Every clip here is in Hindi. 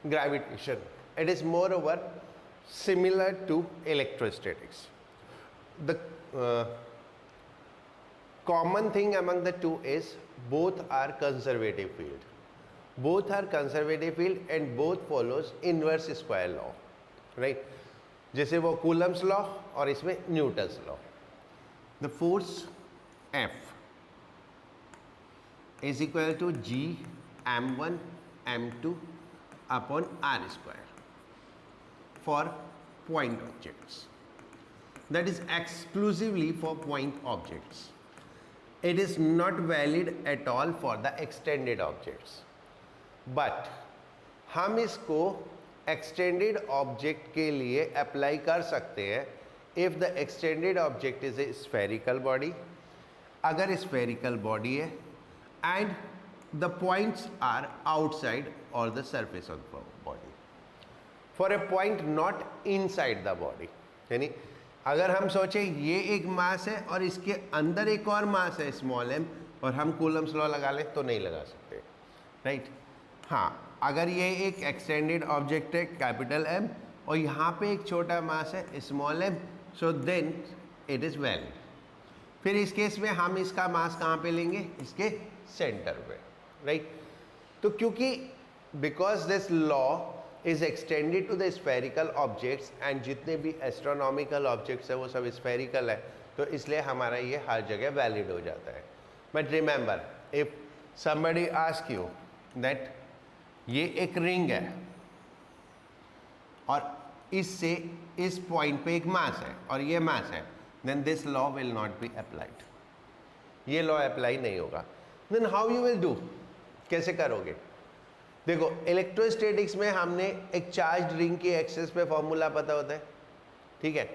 gravitation. It is moreover similar to electrostatics. The common thing among the two is both are conservative field. Both are conservative field and both follows inverse square law, right? जैसे वो कूलम्स लॉ और इसमें Newton's law. The force F is equal to G m1 m2 upon r square for point objects. That is exclusively for point objects. It is not valid at all for the extended objects. But हम इसको extended object के लिए apply कर सकते हैं if the extended object is a spherical body. अगर spherical body है and the points are outside or the surface of the body. For a point not inside the body. यानी अगर हम सोचें ये एक मास है और इसके अंदर एक और मास है स्मॉल m और हम कूलम्स लॉ लगा लें तो नहीं लगा सकते, राइट? हाँ, अगर ये एक एक्सटेंडेड ऑब्जेक्ट है कैपिटल M और यहाँ पे एक छोटा मास है small m, so then it is valid. फिर इस केस में हम इसका मास कहाँ पे लेंगे? इसके सेंटर पे, राइट? तो क्योंकि because this law is extended to the spherical objects and जितने भी एस्ट्रोनॉमिकल ऑब्जेक्ट्स है वो सब स्फेरिकल है, तो इसलिए हमारा ये हर जगह वैलिड हो जाता है. But remember, if somebody ask you that ये एक रिंग है और इससे इस पॉइंट पे एक मास है और ये मास है, then this law will not be applied. ये लॉ अप्लाई नहीं होगा. Then how you will do? कैसे करोगे? देखो, इलेक्ट्रोस्टैटिक्स में हमने एक चार्ज रिंग की एक्सिस पे फॉर्मूला पता होता है, ठीक है?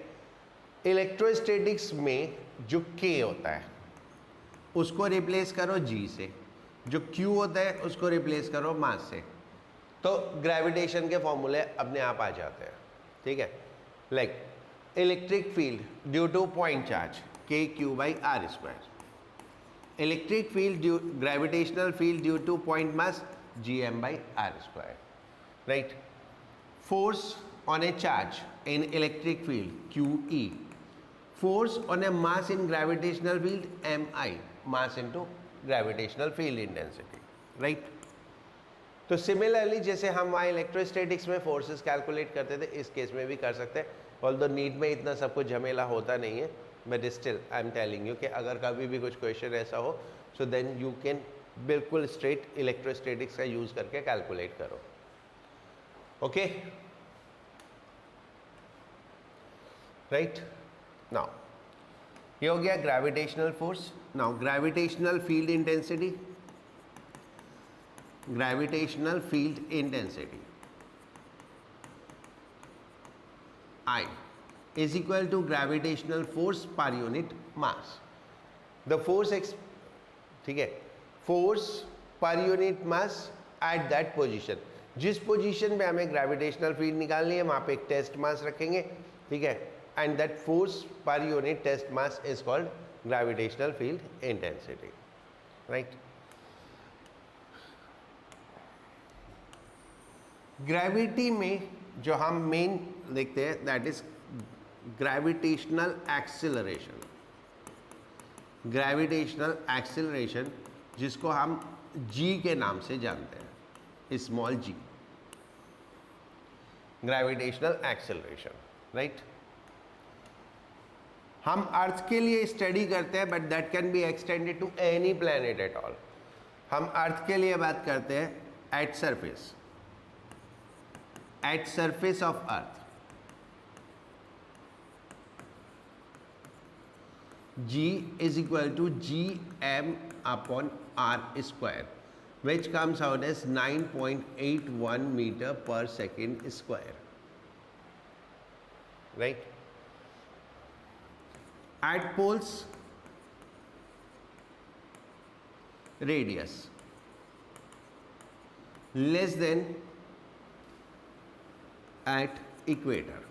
इलेक्ट्रोस्टैटिक्स में जो K होता है उसको रिप्लेस करो G से, जो Q होता है उसको रिप्लेस करो मास से, तो ग्रेविटेशन के फॉर्मूले अपने आप आ जाते हैं, ठीक है? Like electric field due two point charge KQ/r², electric field gravitational field due two point mass Gm/r², right? Force on a charge in electric field QE, force on a mass in gravitational field Mi, mass into gravitational field intensity, right? तो सिमिलरली जैसे हम वहाँ इलेक्ट्रोस्टैटिक्स में फोर्सेस कैलकुलेट करते थे, इस केस में भी कर सकते हैं. ऑल्दो नीट में इतना सब कुछ झमेला होता नहीं है, but still I am telling you कि अगर कभी भी कुछ क्वेश्चन ऐसा हो, सो देन यू कैन बिल्कुल स्ट्रेट इलेक्ट्रोस्टैटिक्स का यूज करके कैलकुलेट करो. Okay, right? नाउ ये हो गया gravitational force. Now gravitational field intensity, gravitational field intensity I is equal to gravitational force per unit mass. The force ठीक है, force per unit mass at that position. जिस पोजीशन पे हमें ग्रेविटेशनल फील्ड निकालनी है वहाँ पे एक टेस्ट मास रखेंगे, ठीक है? And that force per unit test mass is called gravitational field intensity, right? Gravity में जो हम मेन देखते हैं that is gravitational acceleration. Gravitational acceleration जिसको हम G के नाम से जानते हैं, small g, gravitational acceleration, right? हम अर्थ के लिए स्टडी करते हैं but that can be extended to any planet at all. हम अर्थ के लिए बात करते हैं at surface, at surface of earth. G is equal to Gm/r², which comes out as 9.81 meter per second square, right? At poles, radius less than at equator.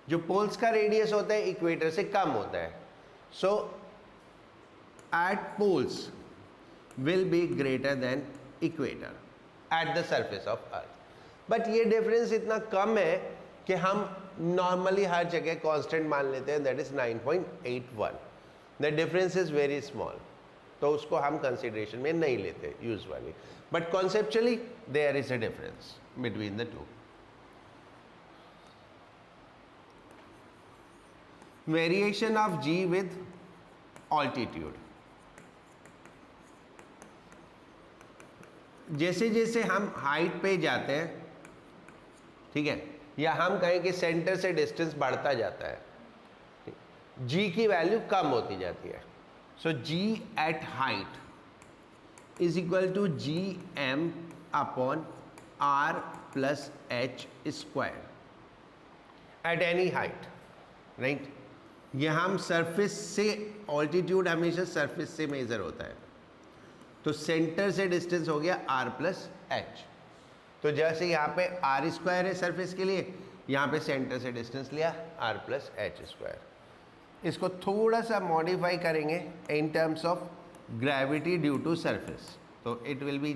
जो पोल्स का रेडियस होता है इक्वेटर से कम होता है, so at poles will be greater than equator at the surface of earth. But ये डिफरेंस इतना कम है कि हम नॉर्मली हर जगह कांस्टेंट मान लेते हैं, that is 9.81। The difference is very small, तो उसको हम कंसिडरेशन में नहीं लेते usually, but conceptually there is a difference between the two. Variation of G with altitude, जैसे जैसे हम हाइट पे जाते हैं, ठीक है, या हम कहें कि सेंटर से डिस्टेंस बढ़ता जाता है, जी की वैल्यू कम होती जाती है। So g at height is equal to G M upon R plus h square at any height, right. ये हम सरफेस से, ऑल्टीट्यूड हमेशा सरफेस से मेजर होता है, तो सेंटर से डिस्टेंस हो गया आर प्लस एच। तो जैसे यहाँ पे आर स्क्वायर है सरफेस के लिए, यहाँ पे सेंटर से डिस्टेंस लिया आर प्लस एच स्क्वायर। इसको थोड़ा सा मॉडिफाई करेंगे in terms of gravity due to surface, तो it will be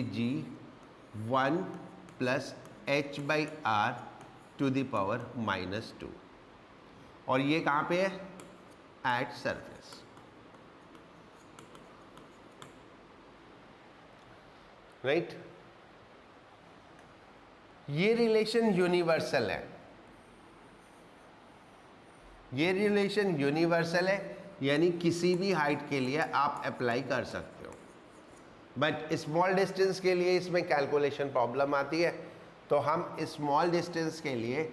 g 1 plus h by R to the power -2, और ये कहाँ पे है? At surface. राइट, ये रिलेशन यूनिवर्सल है, ये रिलेशन यूनिवर्सल है, यानी किसी भी हाइट के लिए आप अप्लाई कर सकते हो, बट स्मॉल डिस्टेंस के लिए इसमें कैलकुलेशन प्रॉब्लम आती है। तो हम स्मॉल डिस्टेंस के लिए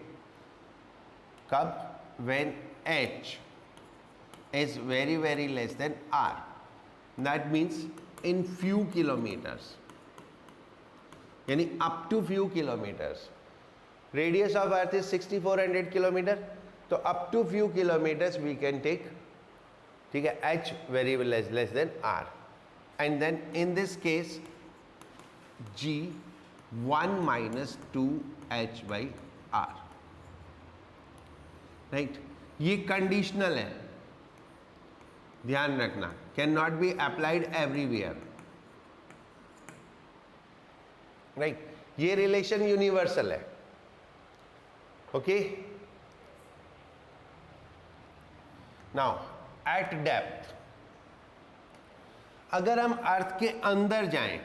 कब? When h is very very less than r, that means in few kilometers, यानी up to few kilometers। radius of earth is 6400 kilometer, तो up to few kilometers we can take, ठीक है, h very less than r, and then in this case g 1 minus 2 h by r, right. ये कंडीशनल है, ध्यान रखना, can not be applied everywhere, right. ये रिलेशन यूनिवर्सल है, ओके। नाउ एट डेप्थ, अगर हम अर्थ के अंदर जाएं,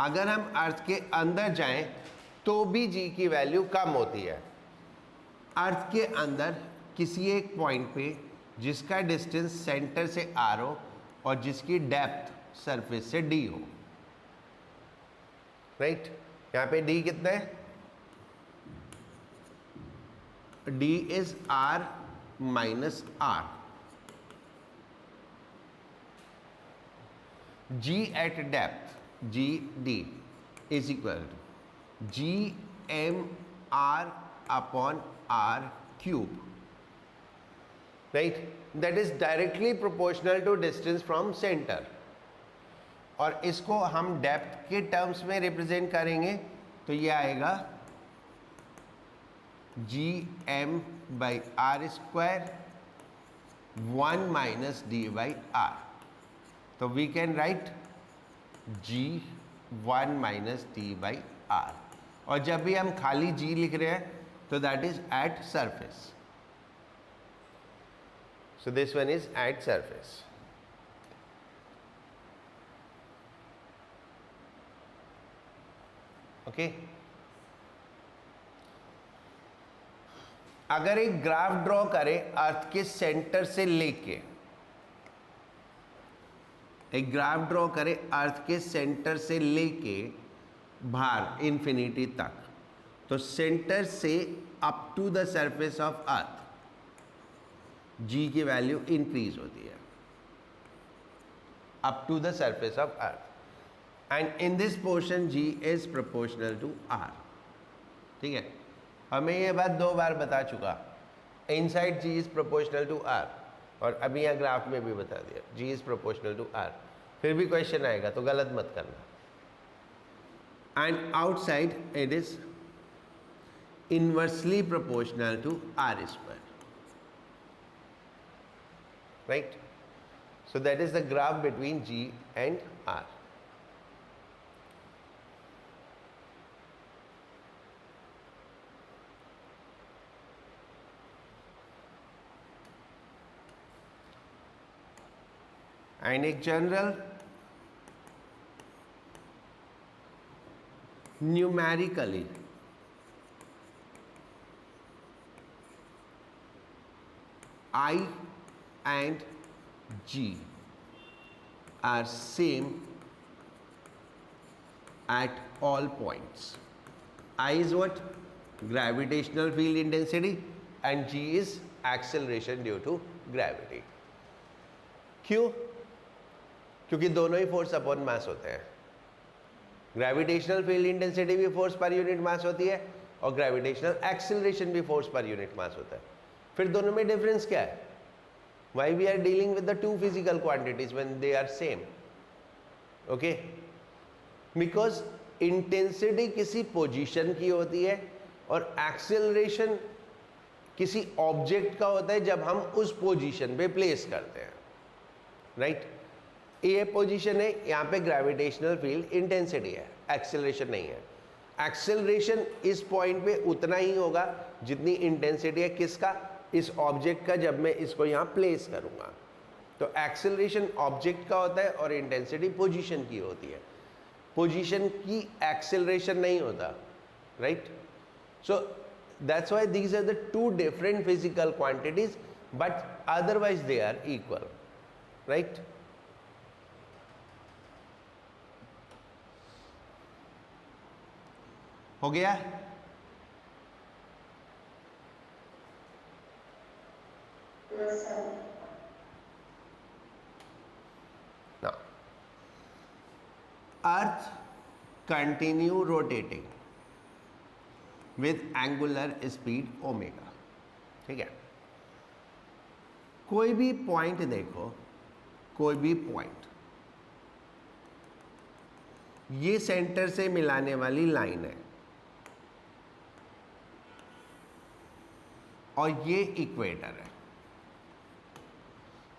अगर हम अर्थ के अंदर जाएं तो भी जी की वैल्यू कम होती है। अर्थ के अंदर किसी एक पॉइंट पे जिसका डिस्टेंस सेंटर से आर हो और जिसकी डेप्थ सरफेस से डी हो, राइट। यहाँ पे डी कितना है? D is R minus R. G at depth, G D is equal to G M R upon R cube, right. That is directly proportional to distance from centre, और इसको हम डेप्थ के टर्म्स में रिप्रेजेंट करेंगे तो ये आएगा G M by R square 1 minus d by R. तो we can write g 1 minus d by R, और जब भी हम खाली जी लिख रहे हैं तो that is at surface, so this one is at surface. Okay, अगर एक ग्राफ ड्रॉ करें अर्थ के सेंटर से लेके, एक ग्राफ ड्रॉ करें अर्थ के सेंटर से लेके बाहर इन्फिनिटी तक, तो सेंटर से up to the surface of earth g की वैल्यू इंक्रीज होती है, up to the surface of earth, and in this portion g is proportional to r, ठीक है। और मैं ये बात 2 बार बता चुका, inside G is proportional to R, और अभी यहाँ ग्राफ में भी बता दिया G is proportional to R. फिर भी क्वेश्चन आएगा तो गलत मत करना। And outside it is inversely proportional to R square. right? So that is the graph between G and R. And एक general numerically I and G are same at all points. I is what? Gravitational field intensity, and G is acceleration due to gravity. क्यों? क्योंकि दोनों ही फोर्स अपॉन मास होते हैं. ग्रेविटेशनल फील्ड इंटेंसिटी भी फोर्स पर यूनिट मास होती है और ग्रेविटेशनल एक्सेलरेशन भी फोर्स पर यूनिट मास होता है. फिर दोनों में डिफरेंस क्या है? Why we are dealing with the two physical quantities when they are same? Okay? Because intensity किसी पोजीशन की होती है और एक्सेलरेशन किसी ऑब्जेक्ट का होता है जब हम उस पोजीशन पे प्लेस करते हैं, राइट? ये पोजीशन है, यहाँ पे ग्रेविटेशनल फील्ड इंटेंसिटी है, एक्सेलरेशन नहीं है. एक्सेलरेशन इस पॉइंट पे उतना ही होगा जितनी इंटेंसिटी है किसका? इस ऑब्जेक्ट का, जब मैं इसको यहाँ प्लेस करूँगा. तो एक्सेलरेशन ऑब्जेक्ट का होता है और इंटेंसिटी पोजीशन की होती है. पोजीशन की एक्सेलरेशन नहीं होता, right? So that's why these are the two different physical quantities, but otherwise they are equal, right? हो गया? Now, Earth continue rotating with angular speed omega. ठीक है? कोई भी पॉइंट देखो, कोई भी पॉइंट, ये सेंटर से मिलाने वाली लाइन है और ये इक्वेटर है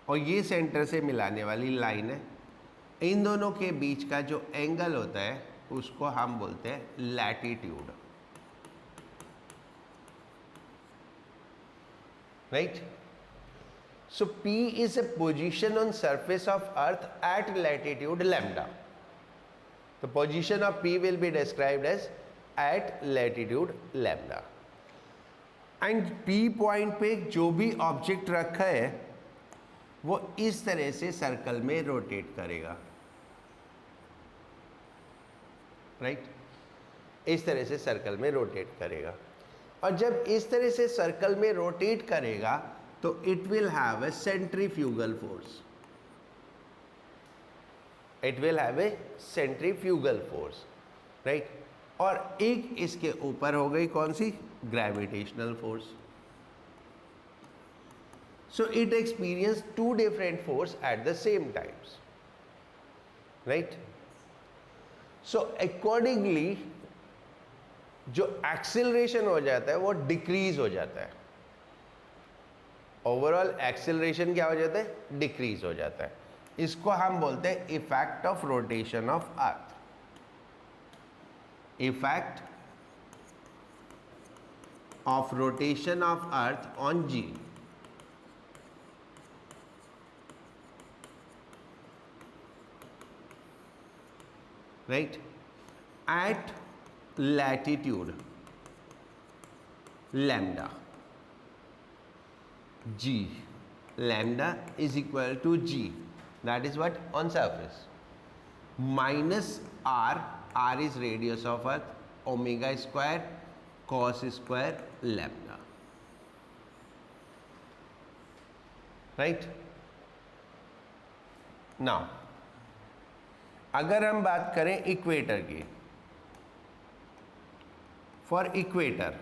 और ये सेंटर से मिलाने वाली लाइन है. इन दोनों के बीच का जो एंगल होता है उसको हम बोलते हैं latitude, right? So P is a position on surface of Earth at latitude lambda. The position of P will be described as at latitude lambda. And P point पे जो भी ऑब्जेक्ट रखा है वो इस तरह से सर्कल में रोटेट करेगा, राइट? इस तरह से सर्कल में रोटेट करेगा. और जब इस तरह से सर्कल में रोटेट करेगा तो it will have a centrifugal force. It will have a centrifugal force, right? और एक इसके ऊपर हो गई कौन सी? Gravitational force. So it experienced two different force at the same times, right? So accordingly जो एक्सेलरेशन हो जाता है वो डिक्रीज हो जाता है. ओवरऑल एक्सेलरेशन क्या हो जाता है? डिक्रीज हो जाता है. इसको हम बोलते हैं effect of rotation of earth. Effect of rotation of earth on G. right, at latitude lambda, g, lambda is equal to g, that is what? On surface, minus r, r is radius of earth, omega square cos square lambda, right? Now अगर हम बात करें इक्वेटर की, for equator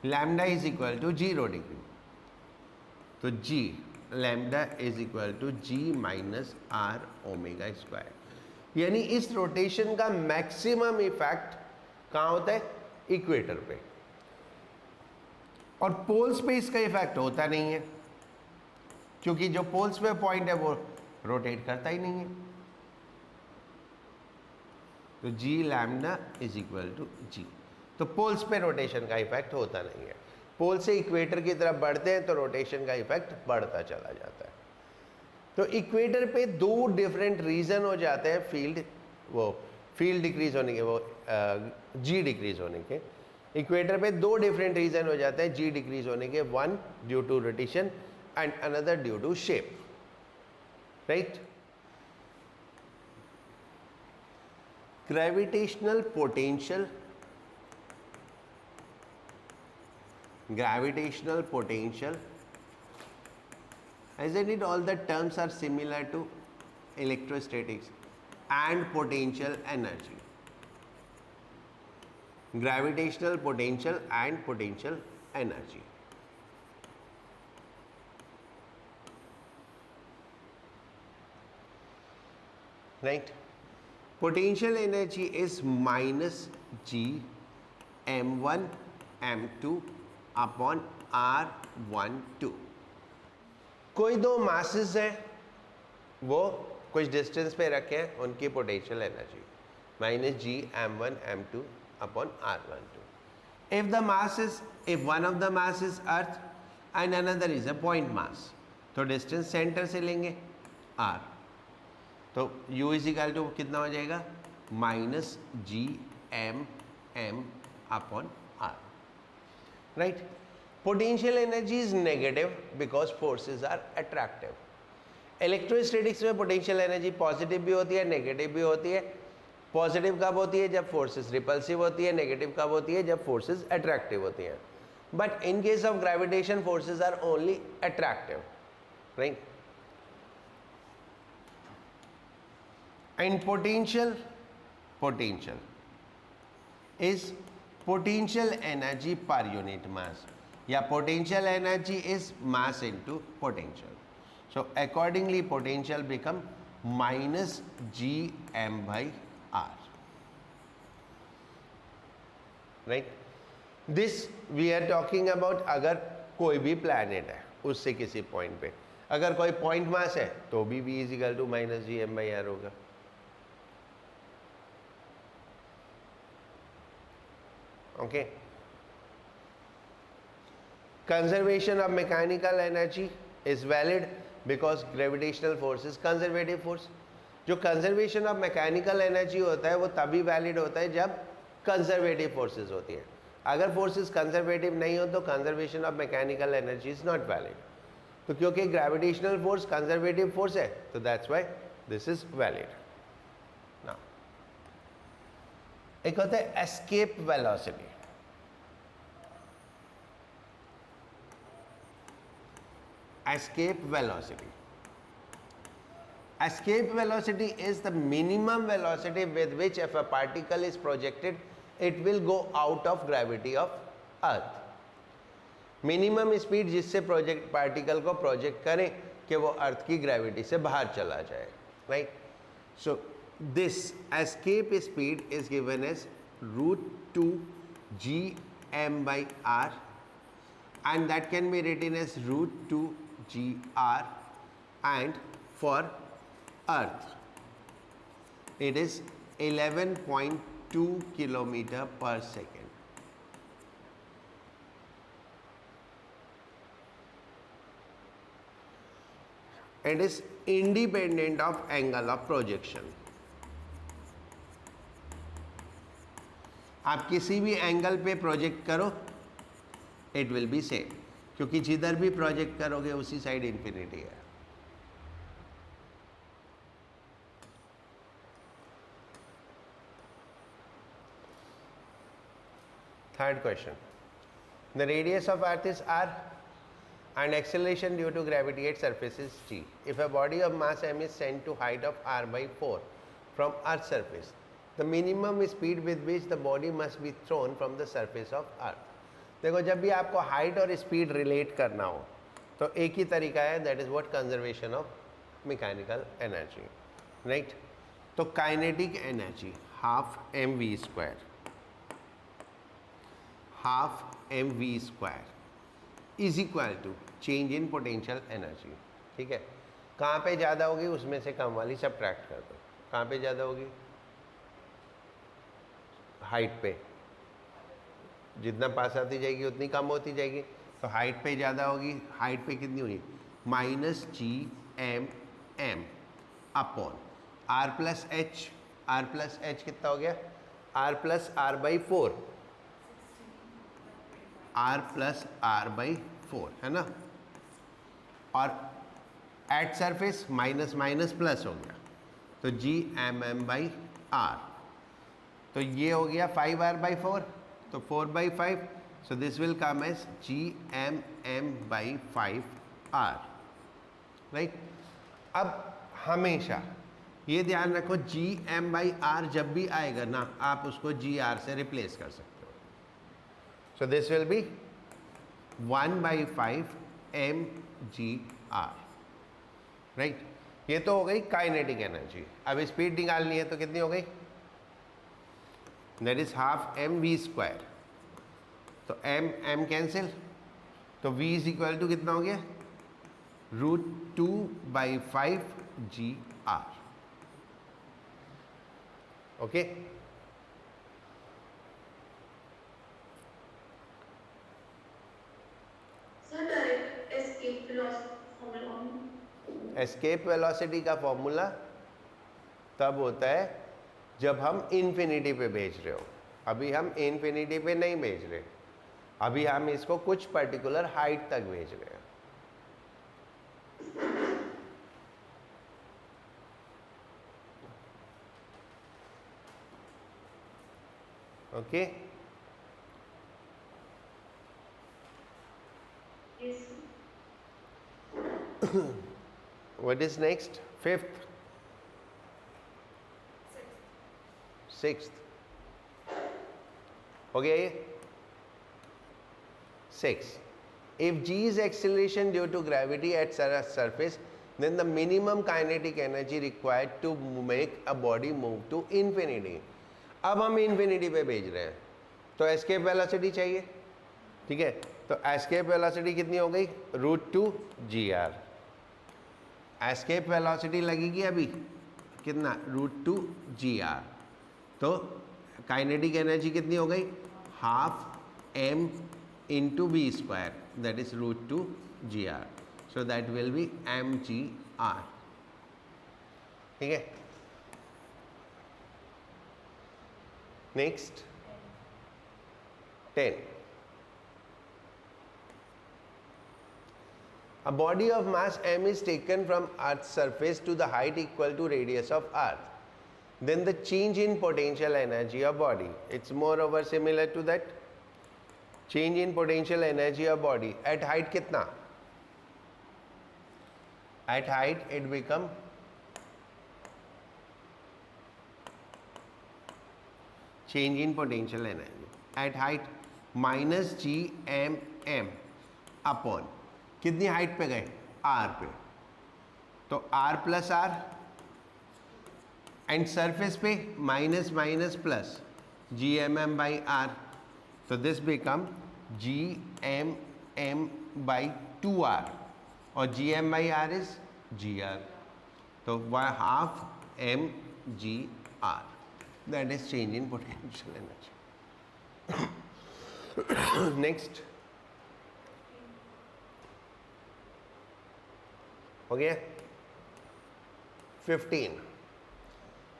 lambda is equal to 0 degree, तो g lambda is equal to g minus are omega square. यानी इस रोटेशन का मैक्सिमम इफेक्ट कहाँ होता है? इक्वेटर पे. और पोल्स पे इसका इफेक्ट होता नहीं है, क्योंकि जो पोल्स पे पॉइंट है वो रोटेट करता ही नहीं है। तो g lambda is equal to जी। तो पोल्स पे रोटेशन का इफेक्ट होता नहीं है। पोल से इक्वेटर की तरफ बढ़ते हैं तो रोटेशन का इफेक्ट बढ़ता चला जाता है। तो इक्वेटर पे दो डिफरेंट रीजन हो जाते हैं फील्ड डिक्रीज होने के, वो जी डिक्रीज होने के। इक्वेटर पे दो डिफरेंट रीजन हो जाते हैं जी डिक्रीज होने के, one due to rotation and another due to shape, right. gravitational potential isn't it all the terms are similar to electrostatics and potential energy, gravitational potential and potential energy, right? Potential energy is minus G m1 m2 upon r12। कोई दो मासेस हैं, वो कुछ डिस्टेंस पे रखे हैं, उनकी potential energy minus ji m1 m2 upon r12। if one of the mass is earth and another is a point mass, तो डिस्टेंस सेंटर से लेंगे r, तो u इज इक्वल टू कितना हो जाएगा, minus G M M upon R, right. Potential energy is negative because forces are attractive. Electrostatics में पोटेंशियल एनर्जी पॉजिटिव भी होती है, नेगेटिव भी होती है। पॉजिटिव कब होती है, जब फोर्सेस रिपल्सिव होती है। नेगेटिव कब होती है, जब फोर्सेस अट्रैक्टिव होती हैं। But in case of gravitation forces are only attractive, right. And potential is potential energy per unit mass, या potential energy is mass into potential. So accordingly potential become minus gm by r, right? This we are talking about अगर कोई भी planet है उससे किसी point पे, अगर कोई point mass है तो भी v is equal to minus gm by r होगा। Okay. Conservation of mechanical energy is valid because gravitational force is conservative force। जो conservation of mechanical energy होता है वो तभी valid होता है जब conservative forces होती है। अगर forces conservative नहीं हो तो conservation of mechanical energy is not valid। तो क्योंकि gravitational force conservative force है तो that's why this is valid। Now एक होता है escape velocity। Escape velocity is the minimum velocity with which if a particle is projected it will go out of gravity of earth। Minimum speed जिससे प्रोजेक्ट पार्टिकल को प्रोजेक्ट करें कि वो अर्थ की ग्रेविटी से बाहर चला जाए, right. So this escape speed is given as √2 gm/r and that can be written as √2 gr, and for earth it is 11.2 kilometer per second। It is independent of angle of projection। आप किसी भी एंगल पे प्रोजेक्ट करो इट विल बी सेम, क्योंकि जिधर भी प्रोजेक्ट करोगे उसी साइड इंफिनिटी है। Third question, the radius of earth is r and acceleration due to gravity at surface is g। If a body of mass m is sent to height of r/4 from earth's surface, the minimum speed with which the body must be thrown from the surface of earth। देखो जब भी आपको हाइट और स्पीड रिलेट करना हो तो एक ही तरीका है, that is what, conservation of mechanical energy, right. तो kinetic energy half mv² is equal to change in potential energy. ठीक है, कहाँ पे ज़्यादा होगी उसमें से कम वाली सब्ट्रैक्ट कर दो। कहाँ पे ज़्यादा होगी? हाइट पे, जितना पास आती जाएगी उतनी कम होती जाएगी। तो हाइट पे ज़्यादा होगी, हाइट पे कितनी होगी? Minus G M M upon R plus H. R plus H कितना हो गया? R plus R by 4, R plus R by 4 है ना। और at surface minus minus plus हो गया, तो G M M by R. तो ये हो गया 5r/4, तो 4/5, so this will come as G M M by 5r, right. अब हमेशा ये ध्यान रखो, जी एम बाई आर जब भी आएगा ना, आप उसको जी आर से रिप्लेस कर सकते हो। So this will be 1/5 M ji R, right. ये तो हो गई काइनेटिक एनर्जी। अब स्पीड निकालनी है तो कितनी हो गई? That is half M V square. तो एम एम कैंसिल, तो v इज इक्वल टू कितना हो गया? √2/5 G R. Okay, escape velocity का फॉर्मूला तब होता है जब हम इन्फिनिटी पे भेज रहे हो। अभी हम इन्फिनिटी पे नहीं भेज रहे, अभी हम इसको कुछ पर्टिकुलर हाइट तक भेज रहे हैं। Okay, what is next? Fifth, sixth, okay. 6. If g is acceleration due to gravity at surface, then the minimum kinetic energy required to make a body move to infinity. अब हम infinity पे भेज रहे हैं, तो escape velocity चाहिए। ठीक है, तो escape velocity कितनी हो गई? √2 gr। escape velocity लगेगी अभी कितना? √2 gr। तो काइनेटिक एनर्जी कितनी हो गई? Half M into v square, that is √2 gr, so that will be mgr। ठीक है, next 10. A body of mass m is taken from Earth's surface to the height equal to radius of Earth. Then the change in potential energy of body, it's moreover similar to that. Change in potential energy of body at height कितना? At height it become change in potential energy at height minus g m m upon कितनी हाइट पे गए? r पे, तो r plus r and surface पे minus minus plus G M M by R, तो this become G M M by 2r, और G M by R is g R, तो half m ji R, that is change in potential energy. Next हो गया 15.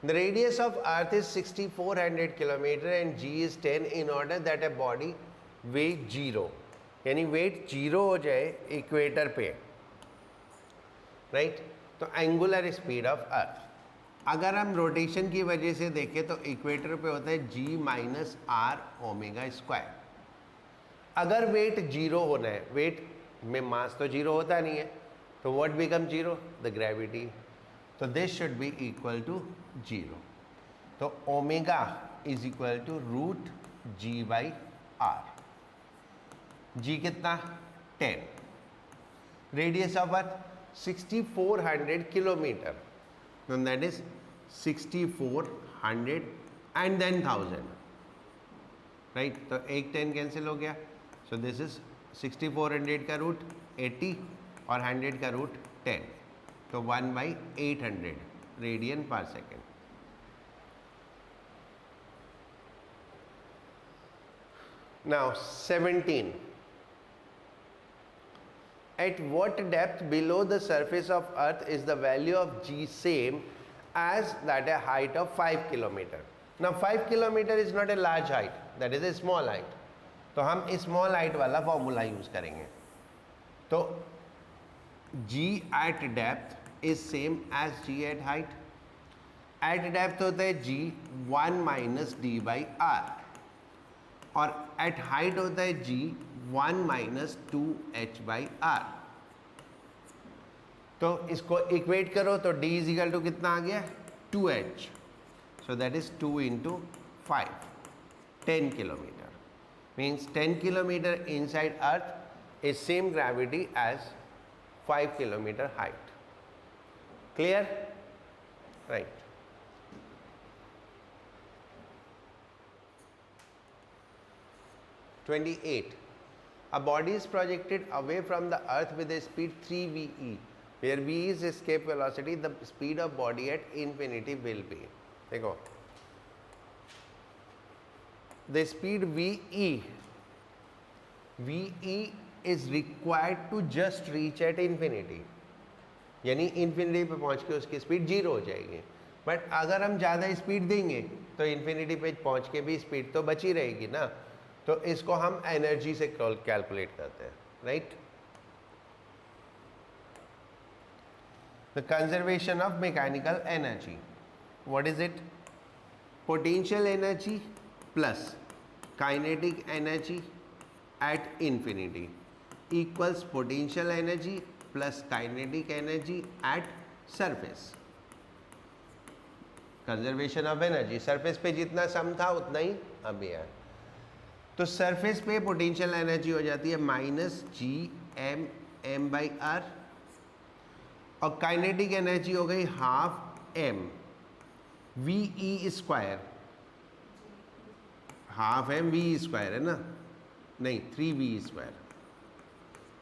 The radius of Earth is 6400 kilometer and g is 10 in order that a body weight 0, यानी वेट 0 हो जाए इक्वेटर पे, राइट। तो एंगुलर स्पीड ऑफ अर्थ, अगर हम रोटेशन की वजह से देखें तो इक्वेटर पे होता है g minus are omega square. अगर वेट 0 होना है, वेट में मास तो 0 होता नहीं है, तो व्हाट बिकम 0? The gravity. तो this should be equal to 0, तो omega is equal to √g by R. G कितना? 10। Radius of earth 6400 kilometre, that is 6400 and then 1000, right. तो एक 10 कैंसिल हो गया, सो दिस इज 6400 का रूट 80 और 100 का रूट 10, तो 1/800 रेडियन पर second. Now 17. At what depth below the surface of earth is the value of G same as that a height of 5 kilometer? Now 5 kilometer is not a large height, that is a small height. तो हम स्मॉल हाइट वाला फॉर्मूला यूज करेंगे. तो G at depth is same as G at height. At depth होता है G 1 minus D by R, और at height होता है G 1 minus 2h by R. तो इसको इक्वेट करो तो D इज इक्वल टू कितना आ गया 2h. So that is 2 into 5, 10 kilometre. Means 10 kilometre inside earth is same gravity as 5 kilometre height. Clear? Right. (28) A body is projected away from the earth with a speed 3 VE, where V is escape velocity. The speed of body at infinity will be. देखो, the speed VE is required to just reach at infinity. यानी इन्फिनिटी पे पहुंच के उसकी स्पीड 0 हो जाएगी. बट अगर हम ज़्यादा स्पीड देंगे तो इन्फिनिटी पे पहुंच के भी स्पीड तो बची रहेगी ना. तो इसको हम एनर्जी से कैलकुलेट करते हैं. Right. The conservation of mechanical energy, what is it? Potential energy plus kinetic energy at infinity equals potential energy plus kinetic energy at surface. Conservation of energy, surface पे जितना सम था उतना ही अब है. तो सरफेस पे पोटेंशियल एनर्जी हो जाती है -GM/m/r, और काइनेटिक एनर्जी हो गई 12m VE square. 12m VE square है ना, नहीं 3VE square.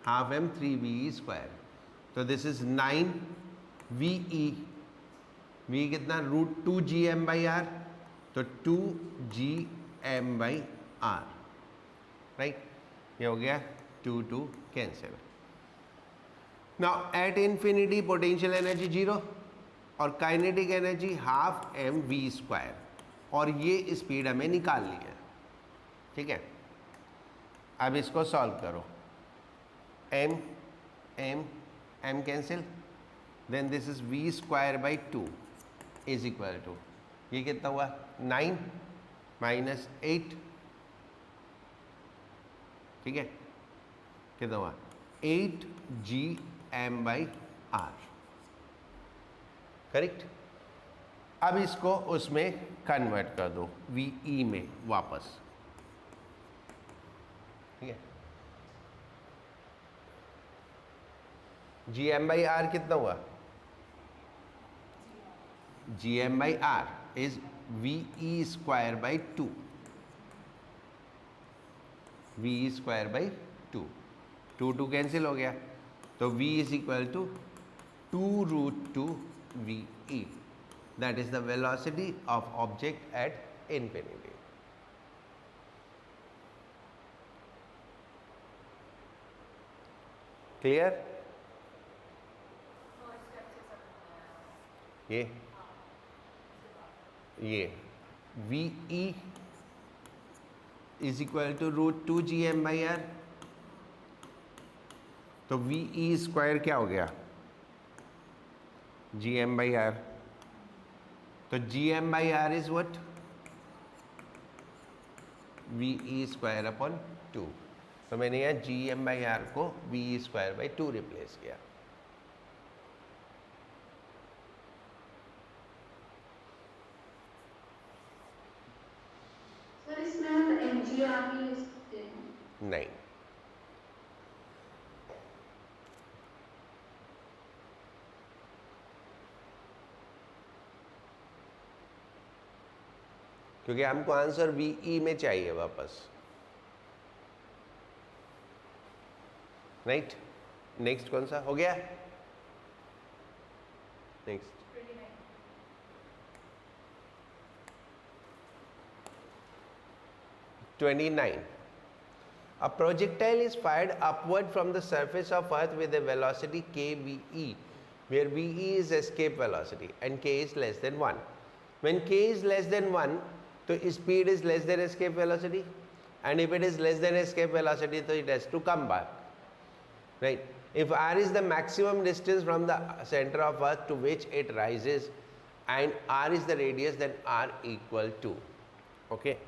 12m 3VE square. तो दिस इज 9 VE. V कितना? √2GM/r. तो 2GM/r. राइट. ये हो गया 2 cancel. Now at infinity potential energy 0 और kinetic energy 12m V square, और ये स्पीड हमें निकालनी है. ठीक है. अब इसको सॉल्व करो. m cancel, then this is V square by 2 is equal to, ये कितना हुआ 9 माइनस 8. ठीक है. कितना हुआ 8GM/r. करेक्ट. अब इसको उसमें कन्वर्ट कर दो VE में वापस. ठीक है. GM/r कितना हुआ? GM/r is VE square by 2. VE square by 2. 2 cancel हो गया. तो V is equal to 2√2 VE. That is the velocity of object at infinity. Clear? ये VE is equal to √2GM/r. तो VE स्क्वायर क्या हो गया? GM/r. तो GM/r is what? VE square upon 2. तो मैंने यहाँ GM/r को VE स्क्वायर बाई 2 रिप्लेस किया. नहीं. क्योंकि हमको आंसर VE में चाहिए वापस. राइट। नेक्स्ट कौन सा हो गया? Next 29. A projectile is fired upward from the surface of Earth with a velocity kve, where ve is escape velocity and k is less than 1. When k is less than 1, so speed is less than escape velocity, and if it is less than escape velocity, so it has to come back. Right? If r is the maximum distance from the center of Earth to which it rises, and r is the radius, then r equal to, okay.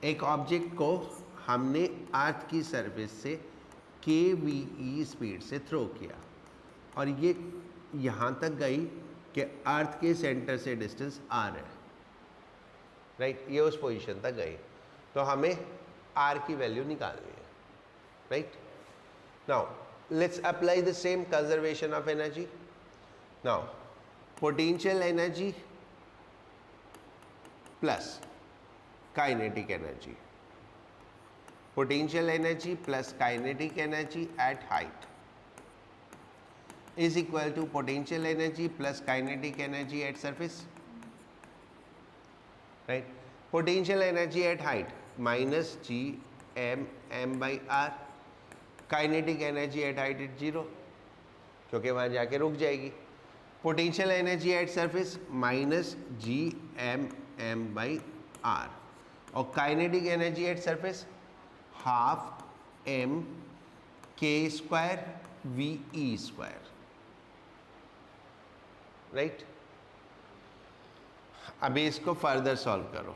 एक ऑब्जेक्ट को हमने अर्थ की सरफेस से kve स्पीड से थ्रो किया और ये यहाँ तक गई कि अर्थ के सेंटर से डिस्टेंस r है, राइट। ये उस पोजीशन तक गई, तो हमें r की वैल्यू निकालनी है, right. Now let's apply the same conservation of energy. Now potential energy plus kinetic energy, potential energy plus kinetic energy at height is equal to potential energy plus kinetic energy at surface, right? Potential energy at height minus g m by r, kinetic energy at height is 0 क्योंकि वहाँ जाके रुक जाएगी। Potential energy at surface minus g m by r और kinetic energy at surface half m k square v e square, right. अभी इसको फर्दर सॉल्व करो।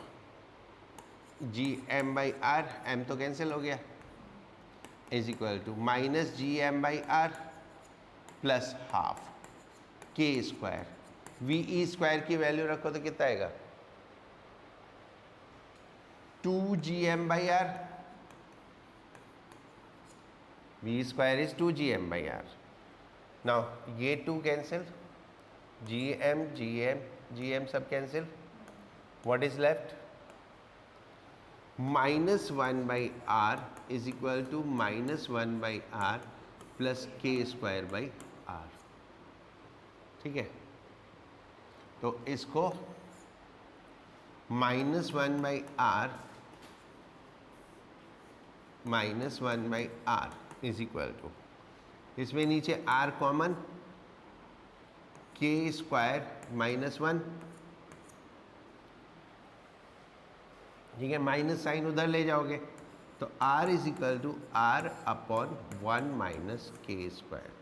g m by r, m तो कैंसिल हो गया, is equal to minus G M by R plus half k square v e square की वैल्यू रखो तो कितना आएगा? 2gm by r, v square is 2gm by r. Now ये 2 cancel, gm सब cancel. What is left? minus 1 by r is equal to minus 1 by r plus k square by r, ठीक है। तो इसको minus 1 by r minus 1 by R is equal to, इसमें नीचे r common, k square minus 1, ठीक है। माइनस साइन उधर ले जाओगे तो r is equal to r upon 1 minus k square,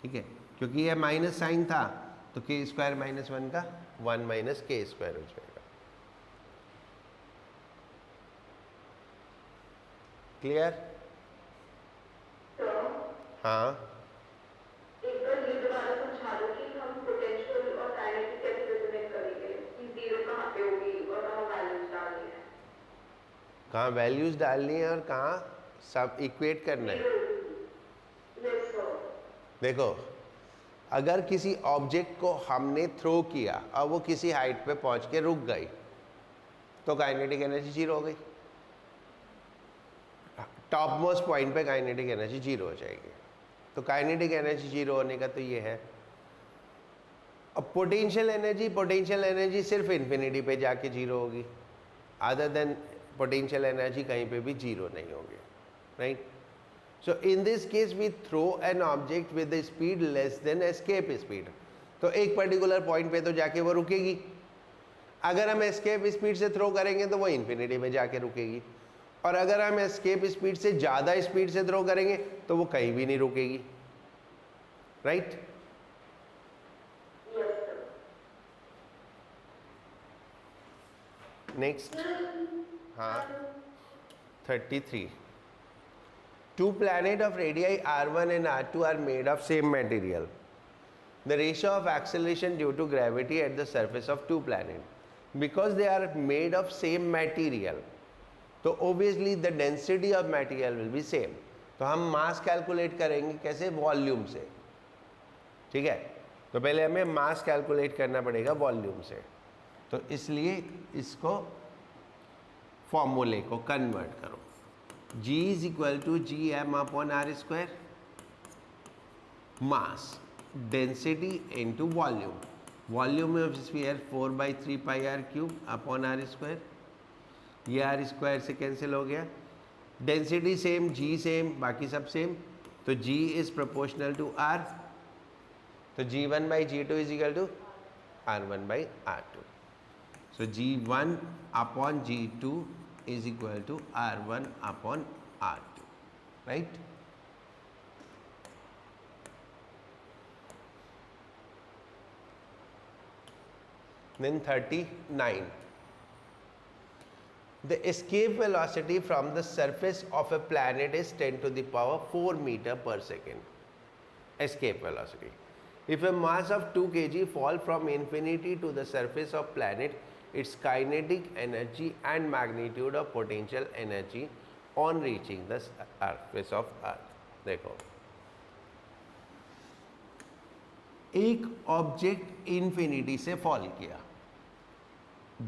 ठीक है। क्योंकि यह माइनस साइन था तो k स्क्वायर माइनस 1 का 1 माइनस k स्क्वायर हो जाएगा। क्लियर? हाँ, एक बार ये दोबारा समझा दो कि हम पोटेंशियल और काइनेटिक कैसे रिप्रेजेंट करेंगे, कि जीरो कहाँ पे होगी और कहाँ वैल्यूज डालनी है, कहाँ वैल्यूज डालनी है और कहाँ सब इक्वेट करना है। देखो, अगर किसी ऑब्जेक्ट को हमने थ्रो किया और वो किसी हाइट पे पहुंच के रुक गई तो काइनेटिक एनर्जी जीरो हो गई। टॉप मोस्ट पॉइंट पे काइनेटिक एनर्जी जीरो हो जाएगी। तो काइनेटिक एनर्जी जीरो होने का तो ये है। अब पोटेंशियल एनर्जी सिर्फ इन्फिनिटी पे जाके जीरो होगी, अदर देन पोटेंशियल एनर्जी कहीं पे भी जीरो नहीं होगी, right. So in this case we throw an object with the speed less than escape speed, तो एक पर्टिकुलर पॉइंट पे तो जाके वो रुकेगी। अगर हम एस्केप स्पीड से थ्रो करेंगे तो वो इन्फिनिटी में जाके रुकेगी, और अगर हम एस्केप स्पीड से ज़्यादा स्पीड से थ्रो करेंगे तो वो कहीं भी नहीं रुकेगी, राइट। नेक्स्ट, हाँ 33. Two planets of radii r1 and r2 are made of same material. The ratio of acceleration due to gravity at the surface of two planets, because they are made of same material, तो obviously the density of material will be same. तो हम मास कैलकुलेट करेंगे कैसे? वॉल्यूम से, ठीक है। तो पहले हमें मास कैलकुलेट करना पड़ेगा वॉल्यूम से, तो इसलिए इसको फॉर्मूले को कन्वर्ट करो, G is equal to G M upon R square, mass density into volume, volume of sphere 4/3 pi R cube upon R square, ये आर स्क्वायर से कैंसिल हो गया, डेंसिटी सेम, G सेम, बाकी सब सेम, तो G is proportional to R, तो G1/G2 is equal to R1/R2, so G1 upon G2 is equal to R1 upon R2, right? Then 39. The escape velocity from the surface of a planet is 10 to the power 4 meter per second. Escape velocity. If a mass of 2 kg fall from infinity to the surface of planet, its kinetic energy and magnitude of potential energy on reaching the surface of Earth. देखो, एक ऑब्जेक्ट इन्फिनिटी से फॉल किया,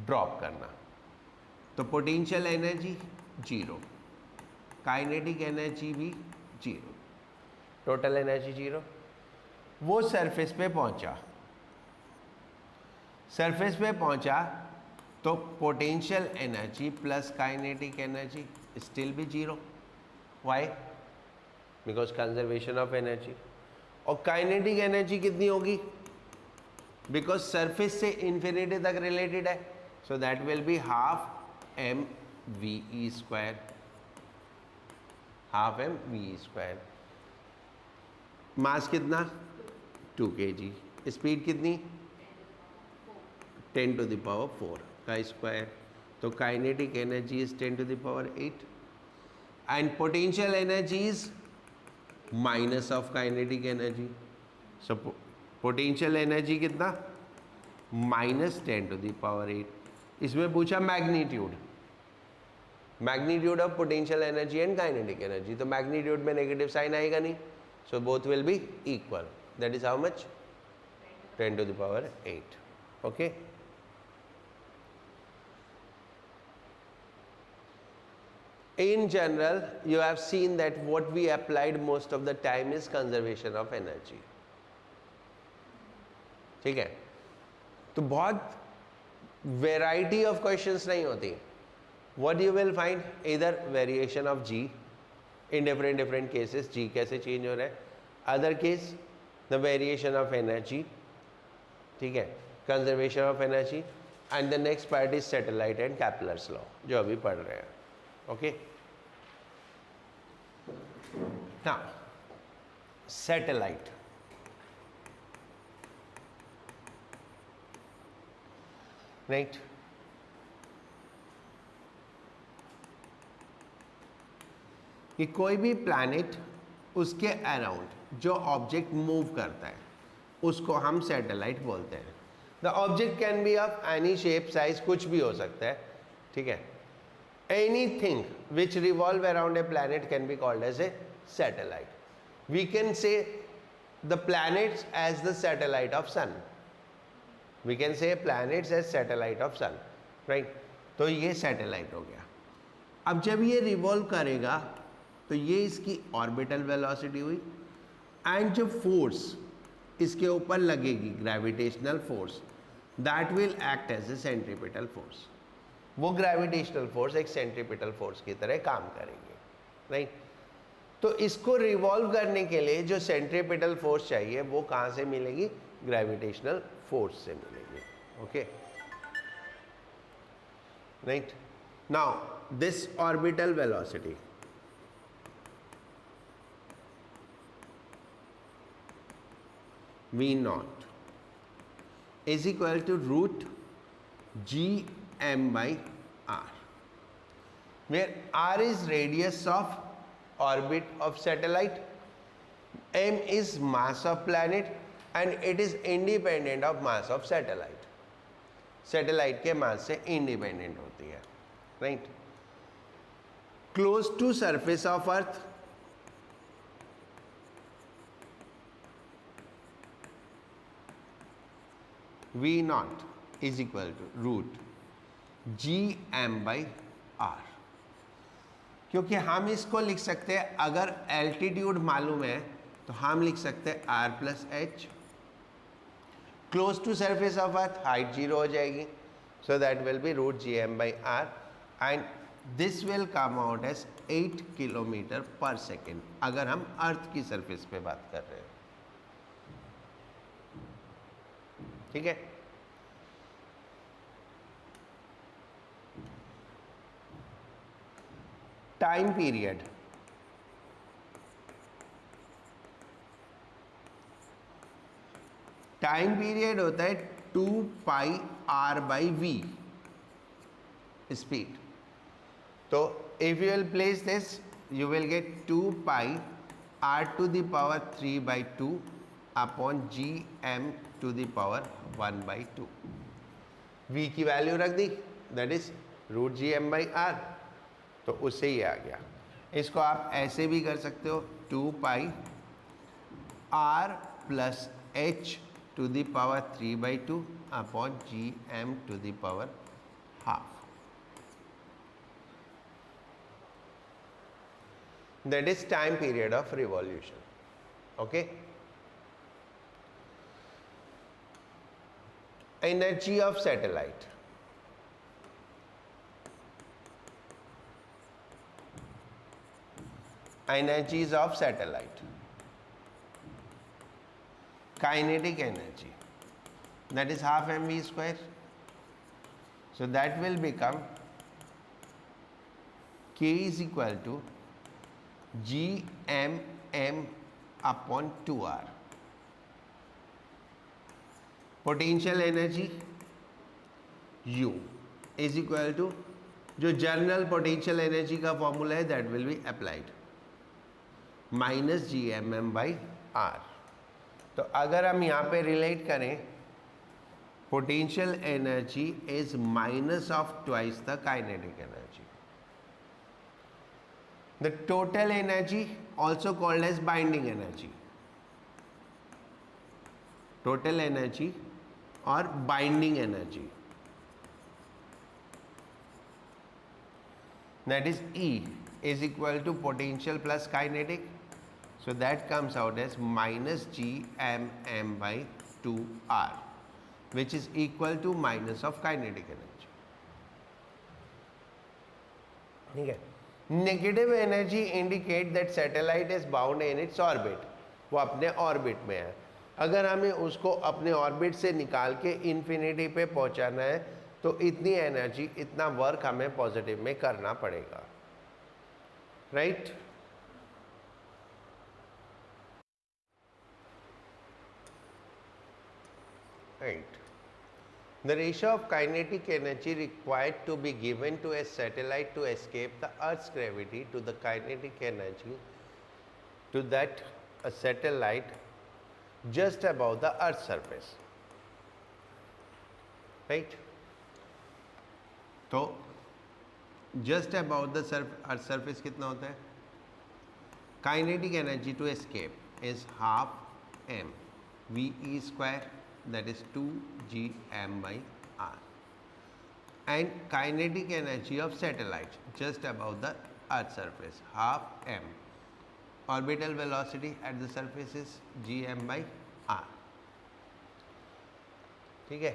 ड्रॉप करना, तो potential energy zero, kinetic energy भी जीरो, टोटल एनर्जी जीरो। वो सरफेस पे पहुंचा, सरफेस पे पहुंचा तो potential energy plus kinetic energy still भी zero. Why? Because conservation of energy. और काइनेटिक एनर्जी कितनी होगी? बिकॉज सरफेस से इन्फिनिटी तक रिलेटेड है, so that will be half M v e square, half M v e square. मास कितना? 2 kg। स्पीड कितनी? 10 to the power 4 का स्क्वायर, तो kinetic energy is 10 to the power 8 and potential energy is minus of kinetic energy. So potential energy कितना? -10 to the power 8। इसमें पूछा magnitude, magnitude of potential energy and kinetic energy, तो मैग्नीट्यूड में नेगेटिव साइन आएगा नहीं, so both will be equal. That is how much? 10 to the power 8। Okay, in general you have seen that what we applied most of the time is conservation of energy। ठीक है, तो बहुत वेराइटी ऑफ क्वेश्चंस नहीं होती। what you will find either variation of g in different cases, g कैसे चेंज हो रहा है, other case the variation of energy, ठीक है, conservation of energy, and the next part is satellite and Kepler's law जो अभी पढ़ रहे हैं। Okay, now satellite, right? कि कोई भी प्लैनेट उसके अराउंड जो ऑब्जेक्ट मूव करता है उसको हम सैटेलाइट बोलते हैं। The object can be of any shape, size, कुछ भी हो सकता है, ठीक है। Anything which revolve around a planet can be called as a satellite. We can say the planets as the satellite of sun, we can say planets as satellite of sun, right. तो ये सैटेलाइट हो गया। अब जब ये रिवॉल्व करेगा तो ये इसकी ऑर्बिटल वेलोसिटी हुई, एंड जो फोर्स इसके ऊपर लगेगी, gravitational force, that will act as a centripetal force. वो ग्रेविटेशनल फोर्स एक सेंट्रीपिटल फोर्स की तरह काम करेंगे, राइट। तो इसको रिवॉल्व करने के लिए जो सेंट्रीपिटल फोर्स चाहिए वो कहाँ से मिलेगी? ग्रेविटेशनल फोर्स से मिलेगी। Okay, right. Now this orbital velocity V0 is equal to root gm by r, where r is radius of orbit of satellite, m is mass of planet, and it is independent of mass of satellite। Satellite के मास से इंडिपेंडेंट होती है, right. Close to surface of earth V0 is equal to root gm by R, क्योंकि हम इसको लिख सकते हैं, अगर एल्टीट्यूड मालूम है तो हम लिख सकते हैं R plus H, close to surface of earth height 0 हो जाएगी, so that will be root G M by R and this will come out as 8 kilometre पर सेकेंड अगर हम अर्थ की सरफेस पे बात कर रहे हैं। ठीक है, टाइम पीरियड, टाइम पीरियड होता है 2 पाई आर बाई वी स्पीड। तो if you will place this you will get 2 pi r to the power 3 by 2 upon g m to the power 1 by 2। v की वैल्यू रख दी, that is root G M by R, तो उससे ही आ गया। इसको आप ऐसे भी कर सकते हो, 2 पाई r plus h to the power 3 by 2 upon g m to the power half। That is time period of revolution. Okay, energy of satellite, energies of satellite, kinetic energy, that is half mv square, so that will become k is equal to G M M upon 2r। Potential energy U is equal to, जो जर्नल पोटेंशियल एनर्जी का फॉर्मूला है that will be applied, minus G M M by R. तो अगर हम यहाँ पे रिलेट करें, potential energy is minus of twice the kinetic energy. The total energy also called as binding energy, total energy or binding energy, that is E is equal to potential plus kinetic, so that comes out as minus g m m by 2r, which is equal to minus of kinetic energy। ठीक है, negative energy indicate that satellite is bound in its orbit, वो अपने ऑर्बिट में है। अगर हमें उसको अपने ऑर्बिट से निकाल के इन्फिनिटी पे पहुंचाना है तो इतनी एनर्जी, इतना वर्क हमें पॉजिटिव में करना पड़ेगा, right. Right, the ratio of kinetic energy required to be given to a satellite to escape the Earth's gravity to the kinetic energy to that a satellite just above the Earth's surface, right? तो just above the Earth's surface कितना होता है? Kinetic energy to escape is half m v square, that is 2 g m by r, and kinetic energy of satellite just above the earth surface half m, orbital velocity at the surface is g m by r। ठीक है,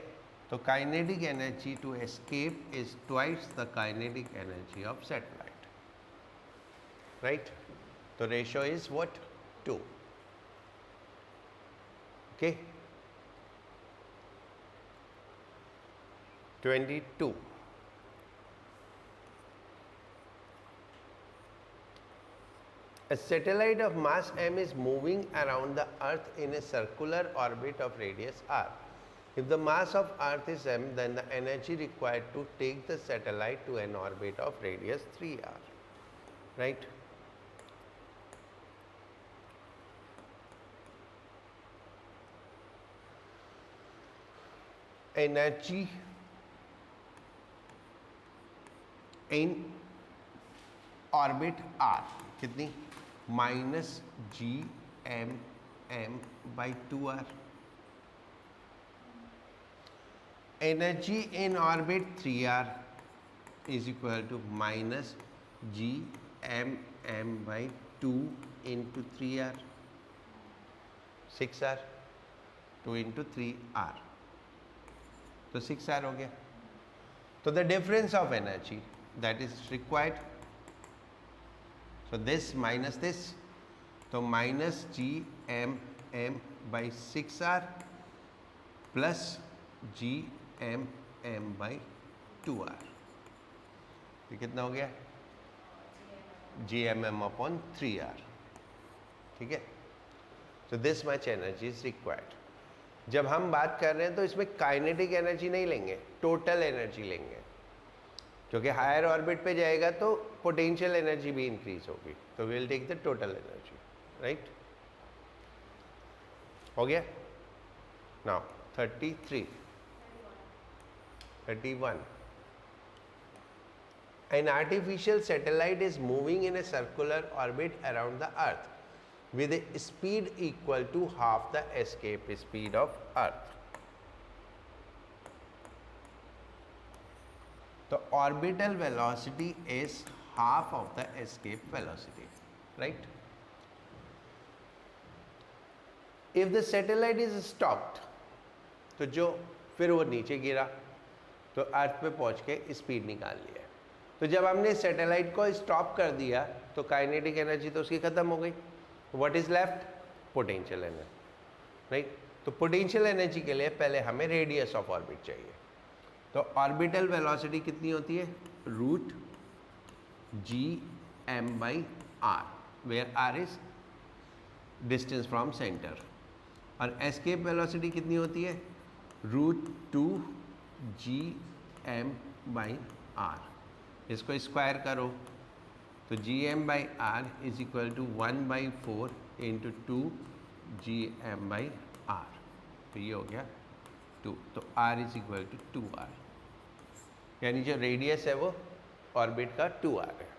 तो kinetic energy to escape is twice the kinetic energy of satellite, right? तो ratio is what? 2। okay, 22, a satellite of mass m is moving around the earth in a circular orbit of radius r. If the mass of earth is m, then the energy required to take the satellite to an orbit of radius 3r, right? Energy in orbit R कितनी? Minus G M M by 2r। Energy in orbit 3r, is equal to minus g m m by 2 into 3r, 6r, 2 into 3r, तो 6r हो गया. तो the difference of energy that is required, so this minus this, तो minus g m m by 6r plus g m m by 2r, ये कितना हो गया? G M M upon 3r. ठीक है. तो this much energy is required. जब हम बात कर रहे हैं तो इसमें काइनेटिक एनर्जी नहीं लेंगे, टोटल एनर्जी लेंगे, क्योंकि हायर ऑर्बिट पे जाएगा तो पोटेंशियल एनर्जी भी इंक्रीज होगी. तो we will take the total energy. Right, हो गया. Now 33, 31. An artificial satellite is moving in a circular orbit around the Earth with a speed equal to half the escape speed of Earth. The orbital velocity is half of the escape velocity, right? If the satellite is stopped, तो जो फिर वो नीचे गिरा तो अर्थ पे पहुंच के स्पीड निकाल लिया. तो जब हमने सैटेलाइट को स्टॉप कर दिया तो काइनेटिक एनर्जी तो उसकी ख़त्म हो गई. What is left? Potential energy. Right. तो पोटेंशियल एनर्जी के लिए पहले हमें रेडियस ऑफ ऑर्बिट चाहिए. तो ऑर्बिटल वेलोसिटी कितनी होती है? Root G M by R, where R is distance from centre. और एस्केप वेलोसिटी कितनी होती है? Root 2 G M by R. इसको स्क्वायर करो तो G M by R is equal to 1/4 into 2 G M by R. तो ये हो गया 2. तो are is equal to 2r, यानी जो रेडियस है वो ऑर्बिट का 2r है.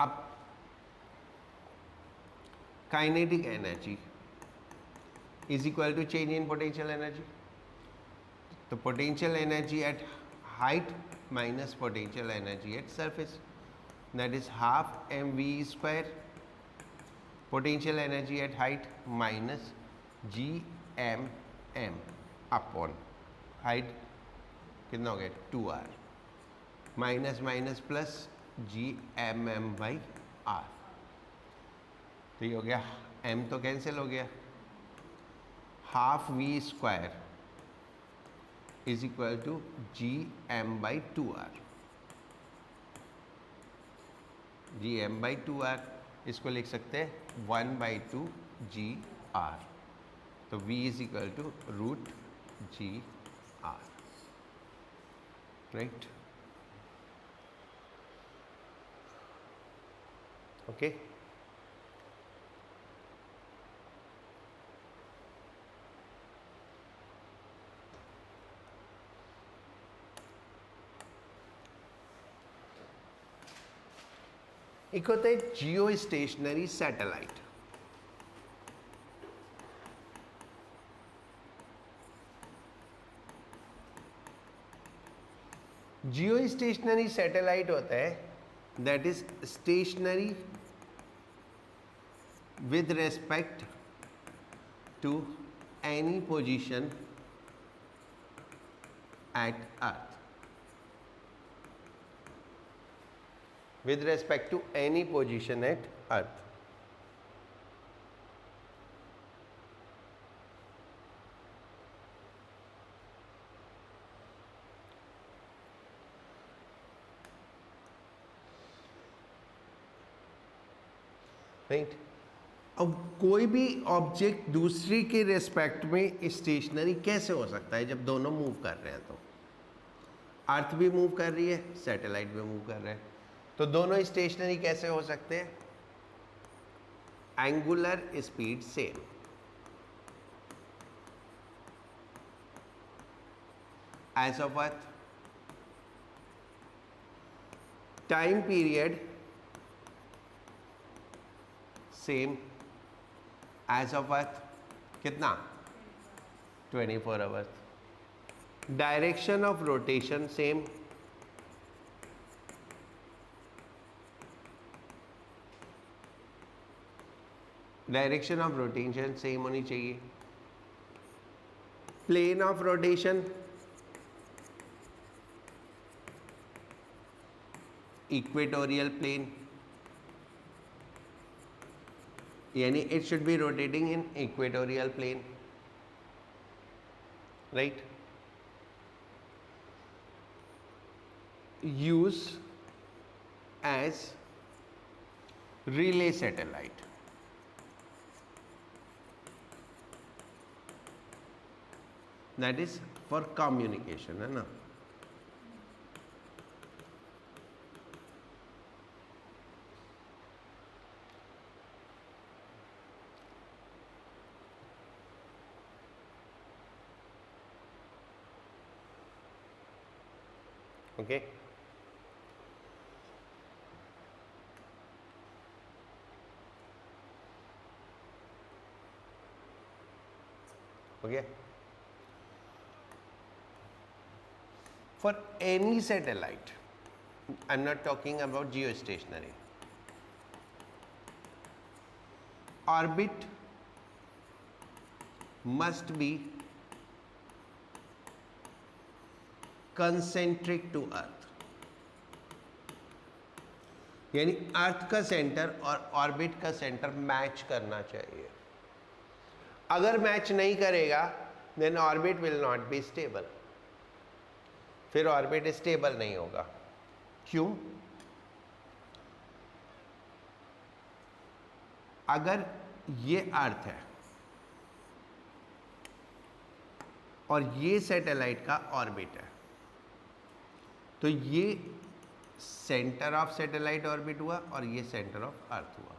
अब kinetic energy is equal to change in potential energy. तो potential energy at height minus potential energy at surface, that is half mv square. Potential energy at height minus g m m upon height कितना हो गया? 2r minus minus plus G M M by R. तो ये हो गया, m तो कैंसिल हो गया. Half v square is equal to G M by 2r. G M by 2r इसको लिख सकते हैं 1/2 जी आर. तो v is equal to root G R. Right. Okay. एक होता है geostationary satellite. Geostationary satellite होता है that is stationary with respect to any position at earth. with respect to any position at earth. Right. अब कोई भी ऑब्जेक्ट दूसरी के रेस्पेक्ट में स्टेशनरी कैसे हो सकता है जब दोनों मूव कर रहे हैं? तो अर्थ भी मूव कर रही है, सैटेलाइट भी मूव कर रहा है, तो दोनों स्टेशनरी कैसे हो सकते हैं? Angular speed same. As of earth, time period same as of earth. कितना? 24 hours. Direction of rotation same direction of rotation same होनी चाहिए, plane of rotation equatorial plane, यानी it should be rotating in equatorial plane, right. Use as relay satellite, that is for communication, है ना. Okay. Okay. For any satellite, I'm not talking about geostationary, orbit must be concentric to अर्थ, यानी अर्थ का सेंटर और ऑर्बिट का सेंटर मैच करना चाहिए. अगर मैच नहीं करेगा then orbit will not be stable, फिर ऑर्बिट स्टेबल नहीं होगा. क्यों? अगर ये अर्थ है और ये सैटेलाइट का ऑर्बिट है, तो ये सेंटर ऑफ सैटेलाइट ऑर्बिट हुआ और ये सेंटर ऑफ अर्थ हुआ.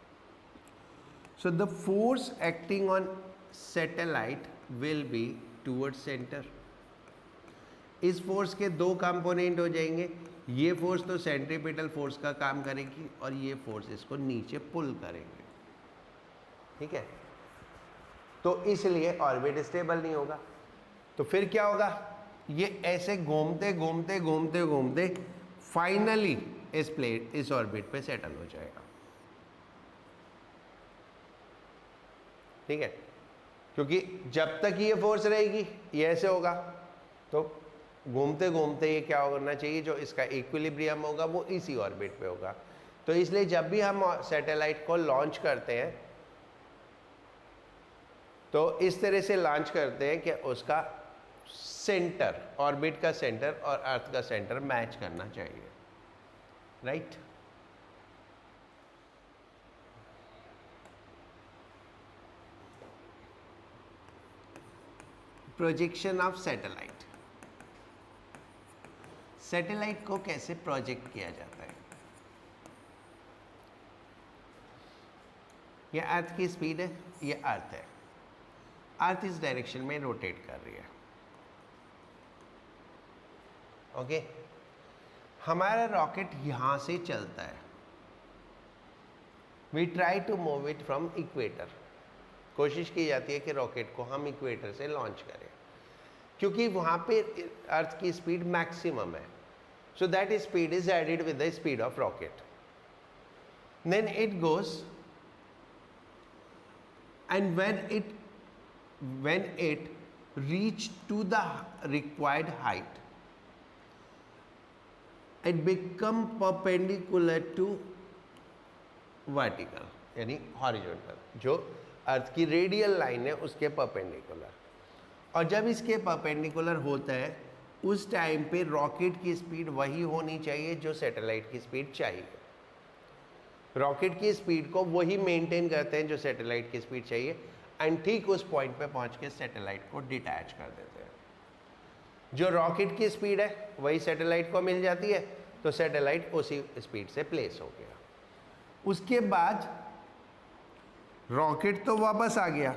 So the force acting on satellite will be towards centre. इस फोर्स के दो कंपोनेंट हो जाएंगे. ये फोर्स तो सेंट्रीपिटल फोर्स का काम करेगी और ये फोर्स इसको नीचे पुल करेंगे. ठीक है, तो इसलिए ऑर्बिट स्टेबल नहीं होगा. तो फिर क्या होगा? ये ऐसे घूमते घूमते घूमते घूमते फाइनली इस ऑर्बिट पे सेटल हो जाएगा. ठीक है, क्योंकि जब तक ये फोर्स रहेगी ये ऐसे होगा, तो घूमते घूमते ये क्या होना चाहिए, जो इसका इक्विलिब्रियम होगा वो इसी ऑर्बिट पे होगा. तो इसलिए जब भी हम सैटेलाइट को लॉन्च करते हैं तो इस तरह से लॉन्च करते हैं कि उसका सेंटर, ऑर्बिट का सेंटर और अर्थ का सेंटर मैच करना चाहिए. Right. Projection of satellite. Satellite को कैसे प्रोजेक्ट किया जाता है? ये अर्थ की स्पीड है, ये अर्थ है. अर्थ इस डायरेक्शन में रोटेट कर रही है. ओके. हमारा रॉकेट यहां से चलता है. We try to move it from equator. कोशिश की जाती है कि रॉकेट को हम इक्वेटर से लॉन्च करें, क्योंकि वहां पे अर्थ की स्पीड मैक्सिमम है. So that speed is added with the speed of rocket. Then it goes, and when it reach to the required height, it become perpendicular to vertical, यानी horizontal, जो अर्थ की रेडियल लाइन है उसके परपेंडिकुलर. और जब इसके परपेंडिकुलर होता है उस टाइम पे रॉकेट की स्पीड वही होनी चाहिए जो सैटेलाइट की स्पीड चाहिए. रॉकेट की स्पीड को वही मेंटेन करते हैं जो सैटेलाइट की स्पीड चाहिए, एंड ठीक उस पॉइंट पे पहुंच के सैटेलाइट को डिटैच कर देते हैं. जो रॉकेट की स्पीड है वही सैटेलाइट को मिल जाती है, तो सैटेलाइट उसी स्पीड से प्लेस हो गया. उसके बाद रॉकेट तो वापस आ गया,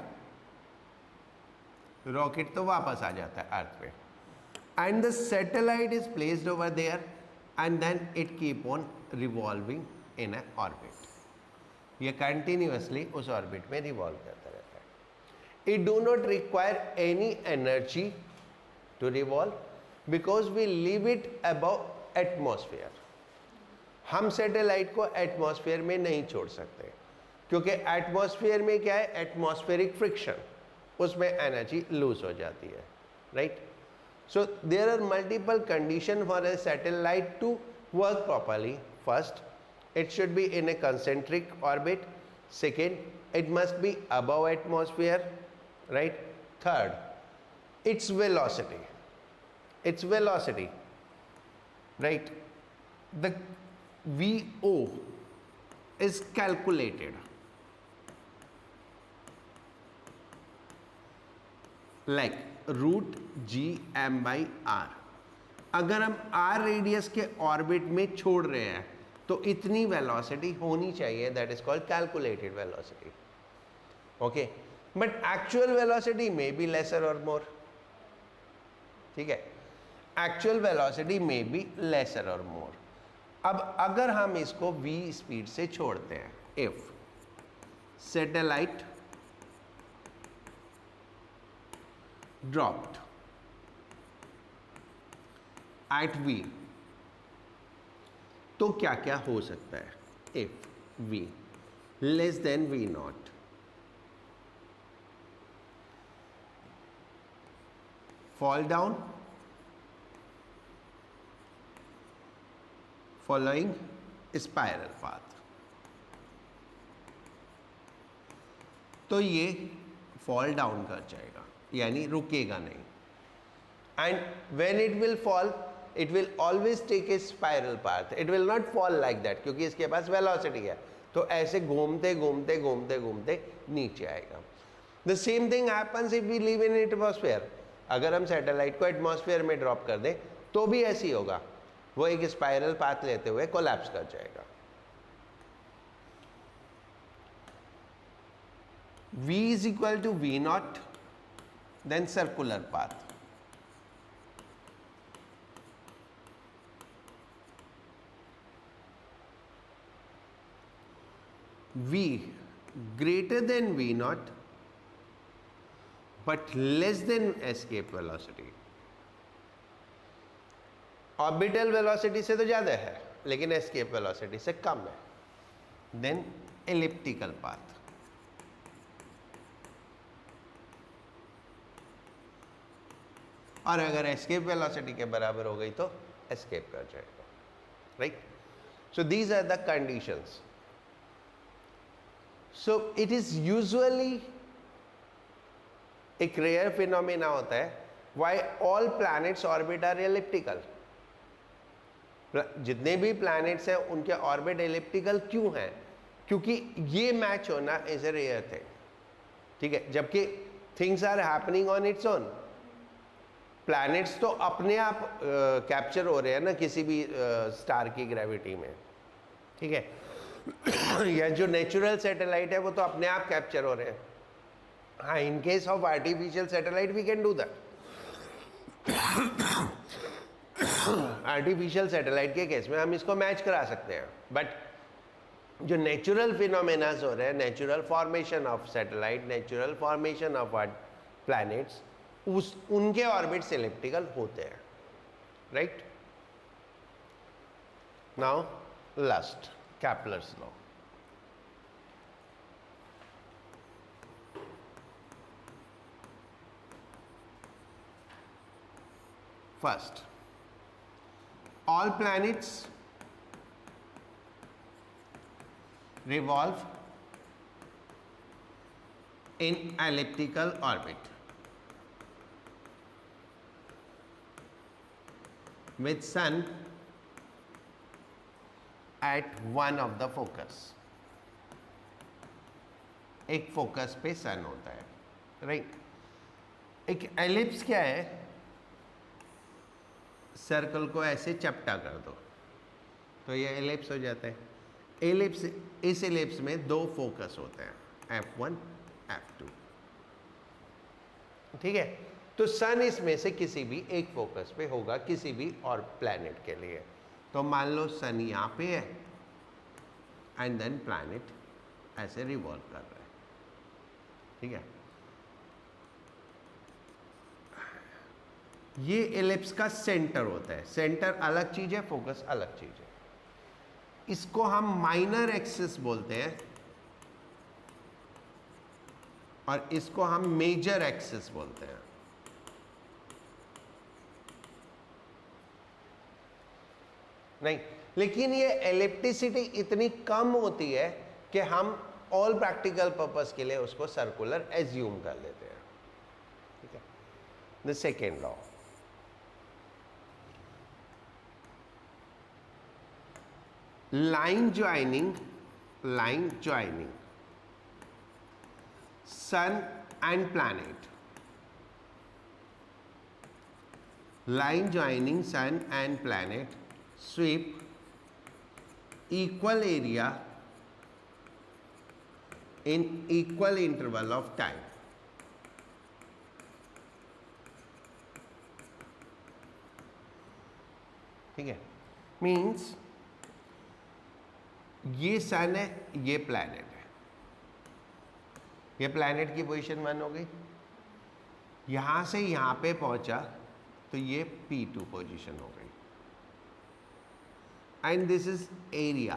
रॉकेट तो वापस आ जाता है अर्थ पे, and the satellite is placed over there and then it keep on revolving in a orbit. ये कंटिन्यूअसली उस ऑर्बिट में रिवॉल्व करता रहता है. It do not require any energy to revolve because we leave it above atmosphere. हम सैटेलाइट को एटमॉस्फेयर में नहीं छोड़ सकते. क्योंकि एटमॉस्फेयर में क्या है, एटमॉस्फेरिक फ्रिक्शन, उसमें एनर्जी लूज हो जाती है, right. So there are multiple condition for a satellite to work properly. First, it should be in a concentric orbit. Second, it must be above atmosphere, right? Third, its velocity, right? The VO is calculated like root g m/r. अगर हम r रेडियस के ऑर्बिट में छोड़ रहे हैं तो इतनी वेलोसिटी होनी चाहिए, that is called calculated velocity. Okay, but actual velocity may be lesser और मोर. ठीक है, actual velocity may be lesser और मोर. अब अगर हम इसको v स्पीड से छोड़ते हैं, if satellite dropped at v, तो क्या क्या हो सकता है. If v less than v naught, fall down following spiral path. तो ये fall down कर जाएगा, यानी रुकेगा नहीं. And when it will fall, it will always take a spiral path. It will not fall like that, क्योंकि इसके पास velocity है, तो ऐसे घूमते घूमते घूमते घूमते नीचे आएगा. The same thing happens if we live in atmosphere. अगर हम सैटेलाइट को एटमॉस्फेयर में ड्रॉप कर दें तो भी ऐसे ही होगा, वो एक स्पाइरल पाथ लेते हुए कोलैप्स कर जाएगा. v is equal to v naught, then circular path. v greater than v naught but less than escape velocity. Orbital velocity से तो ज़्यादा है लेकिन एस्केप वेलोसिटी से कम है. Then elliptical path. और अगर एस्केप वेलोसिटी के बराबर हो गई तो एस्केप कर जाएगा, right. So these are the conditions. So it is usually एक रेयर फिनोमेना होता है. Why all planets orbit are elliptical. जितने भी प्लैनेट्स हैं उनके ऑर्बिट एलिप्टिकल क्यों हैं? क्योंकि ये मैच होना इज ए रेयर थिंग. ठीक है, जबकि things are happening on its own. Planets तो अपने आप कैप्चर हो रहे हैं ना किसी भी स्टार की ग्रेविटी में. ठीक है, या जो नेचुरल सैटेलाइट है वो तो अपने आप कैप्चर हो रहे हैं. हाँ, in case of artificial satellite we can do that. Artificial satellite के केस में हम इसको मैच करा सकते हैं. बट जो नेचुरल फिनोमेनास हो रहे हैं, natural formation of satellite, natural formation of planets, उनके ऑर्बिट्स एलिप्टिकल होते हैं, right. Now last, Kepler's law. First, all planets revolve in elliptical orbit with Sun at one of the focus. एक फोकस पे सन होता है, राइट. एक एलिप्स क्या है? सर्कल को ऐसे चपटा कर दो तो ये एलिप्स हो जाता है. एलिप्स, इस एलिप्स में दो फोकस होते हैं, F1 F2. ठीक है, तो सन इसमें से किसी भी एक फोकस पे होगा किसी भी और प्लैनेट के लिए. तो मान लो सन यहाँ पे है एंड देन प्लैनेट ऐसे रिवॉल्व कर रहा है. ठीक है, ये एलिप्स का सेंटर होता है. सेंटर अलग चीज है, फोकस अलग चीज है. इसको हम माइनर एक्सिस बोलते हैं और इसको हम मेजर एक्सिस बोलते हैं। नहीं, लेकिन ये एलिप्टिसिटी इतनी कम होती है कि हम ऑल प्रैक्टिकल पर्पस के लिए उसको सर्कुलर एज्यूम कर लेते हैं। ठीक है, the second law, line joining sun and planet, line joining sun and planet sweep equal area in equal interval of time. ठीक है, मीन्स ये सन है, ये प्लैनेट है, ये प्लैनेट की पोजीशन 1 हो गई, यहां से यहां पे पहुंचा तो ये P2 पोजीशन हो गई, and this is area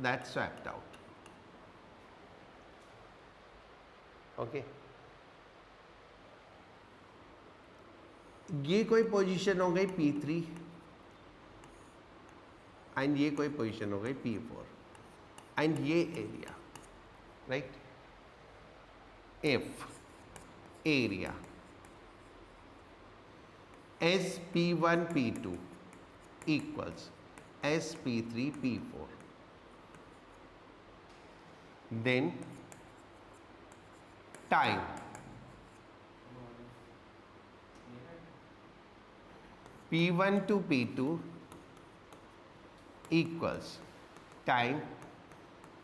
that swapped out. Okay, ये कोई पोजीशन हो गई P3 एंड ये कोई पोजीशन हो गई P4 एंड ये area, right. If area SP1 P2 equals SP3 P4, then time P1 to P2 equals time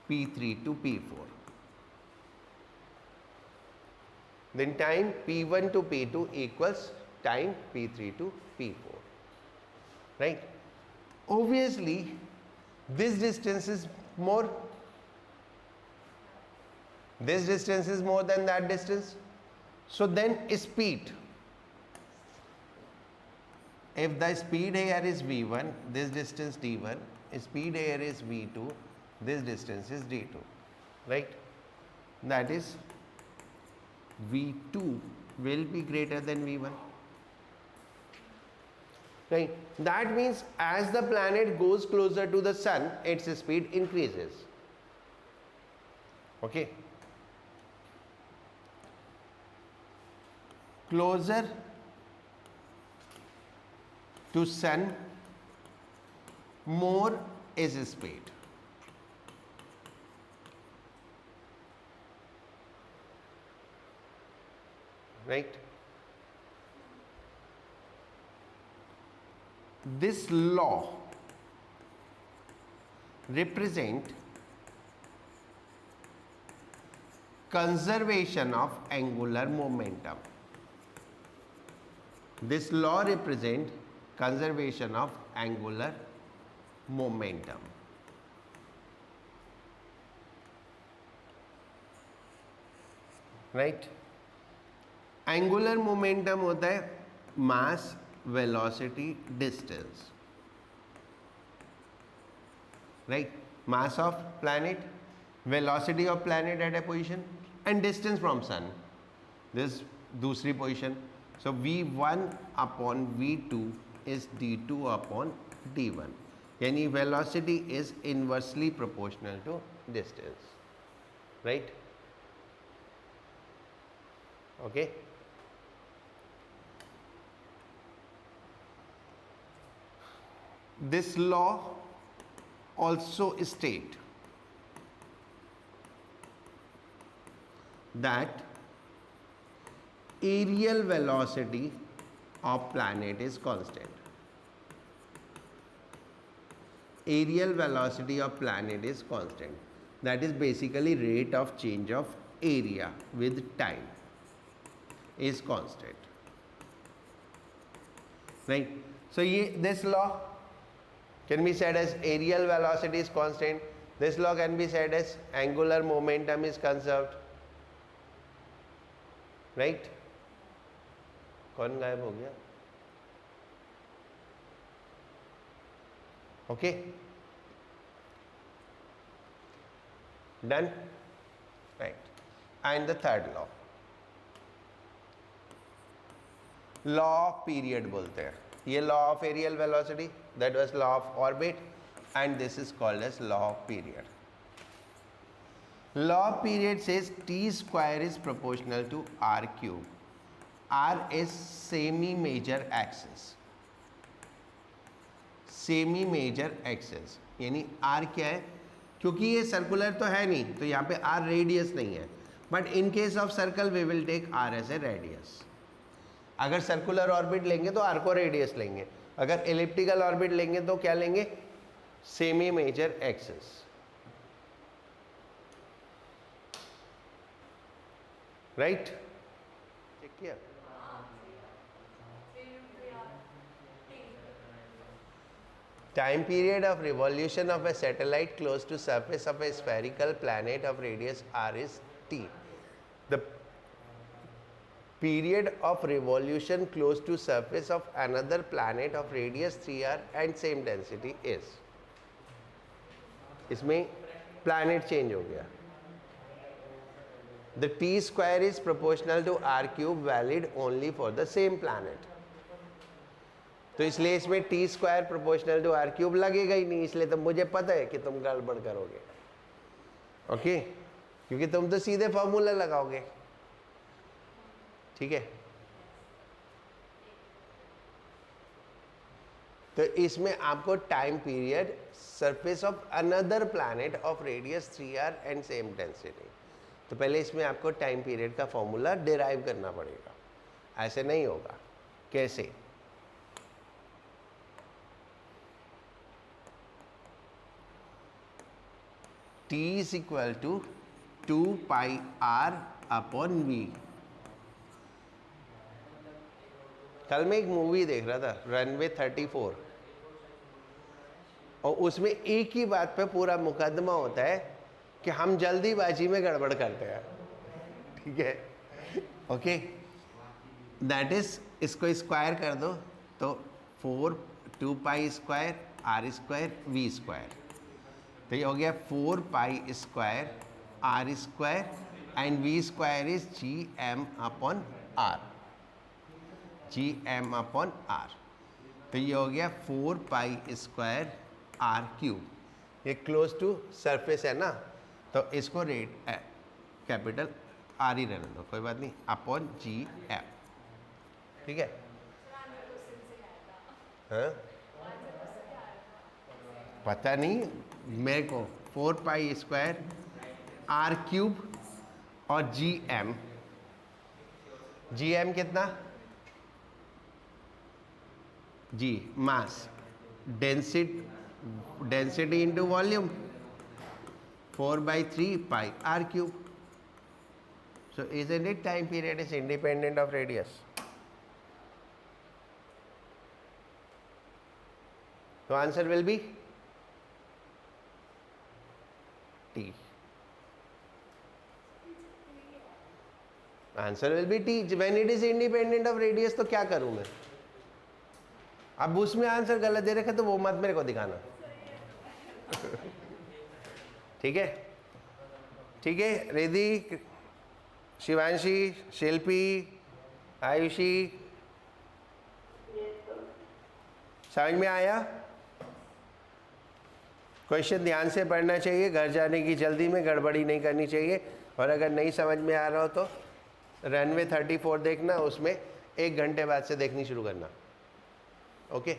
P3 to P4. Then time P1 to P2 equals time P3 to P4. Right? Obviously, this distance is more. This distance is more than that distance. So then speed. If the speed here is V1, this distance D1, speed here is V2, this distance is D2, right? That is V2 will be greater than V1, right? That means as the planet goes closer to the sun, its speed increases. Okay? Closer to sun, more is speed. Right? This law represent conservation of angular momentum. This law represent conservation of angular momentum. Right? Angular momentum होता है mass, velocity, distance. Right? Mass of planet, velocity of planet at a position, and distance from sun. This दूसरी position. So V1 upon V2 is D2 upon D1. यानी velocity is inversely proportional to distance. Right? Okay? This law also states that aerial velocity of planet is constant. Aerial velocity of planet is constant. That is basically rate of change of area with time is constant. Right? So this law can be said as aerial velocity is constant. This law can be said as angular momentum is conserved. Right? कौन गायब हो गया? Okay? Done? Right. And the third law. Law of period बोलते हैं. ये law of areal velocity, that was law of orbit, and this is called as law of period. Law of period says T square is proportional to R cube. R is semi major axis. Semi major axis यानी आर क्या है, क्योंकि ये सर्कुलर तो है नहीं तो यहाँ पे आर रेडियस नहीं है, but in case of circle we will take R as a radius. अगर सर्कुलर ऑर्बिट लेंगे तो आर को रेडियस लेंगे, अगर एलिप्टिकल ऑर्बिट लेंगे तो क्या लेंगे, semi major axis. Right, check किया. Time period of revolution of a satellite close to surface of a spherical planet of radius r is t. The period of revolution close to surface of another planet of radius 3r and same density is. इसमें planet change हो गया. The t square is proportional to r cube valid only for the same planet. तो इसलिए इसमें T square proportional to R cube लगेगा ही नहीं, इसलिए तो मुझे पता है कि तुम गड़बड़ करोगे. ओके, क्योंकि तुम तो सीधे फॉर्मूला लगाओगे. ठीक है, तो इसमें आपको time period surface of another planet of radius 3r and same density. तो पहले इसमें आपको टाइम पीरियड का फॉर्मूला डिराइव करना पड़ेगा. ऐसे नहीं होगा. कैसे? T is equal to 2 pi r upon v. कल मैं एक मूवी देख रहा था, रनवे 34, और उसमें एक ही बात पे पूरा मुकदमा होता है कि हम जल्दीबाजी में गड़बड़ करते हैं. ठीक है, ओके, दैट इज, इसको स्क्वायर कर दो तो 2 pi square R square V square. तो ये हो गया 4 pi square R square and V square is G M upon R. G M upon R. तो ये हो गया 4 पाई स्क्वायर आर क्यूब. ये क्लोज टू सरफेस है ना, तो इसको रेट कैपिटल आर ही रहने दो, कोई बात नहीं, अपॉन जी एम. ठीक है. हाँ, पता नहीं मेरे को. 4 पाई स्क्वायर आर क्यूब और जी एम. जी एम कितना, G mass, density into volume, 4/3 pi R cube. So isn't it time period is independent of radius? So answer will be T. Answer will be T. When it is independent of radius, तो क्या करूं मैं? अब उसमें आंसर गलत दे रखा तो वो मत मेरे को दिखाना. ठीक है, ठीक है. रिद्धि, शिवांशी, शिल्पी, आयुषी, समझ में आया? क्वेश्चन ध्यान से पढ़ना चाहिए, घर जाने की जल्दी में गड़बड़ी नहीं करनी चाहिए. और अगर नहीं समझ में आ रहा हो तो रनवे 34 देखना, उसमें 1 घंटे बाद से देखनी शुरू करना. ओके.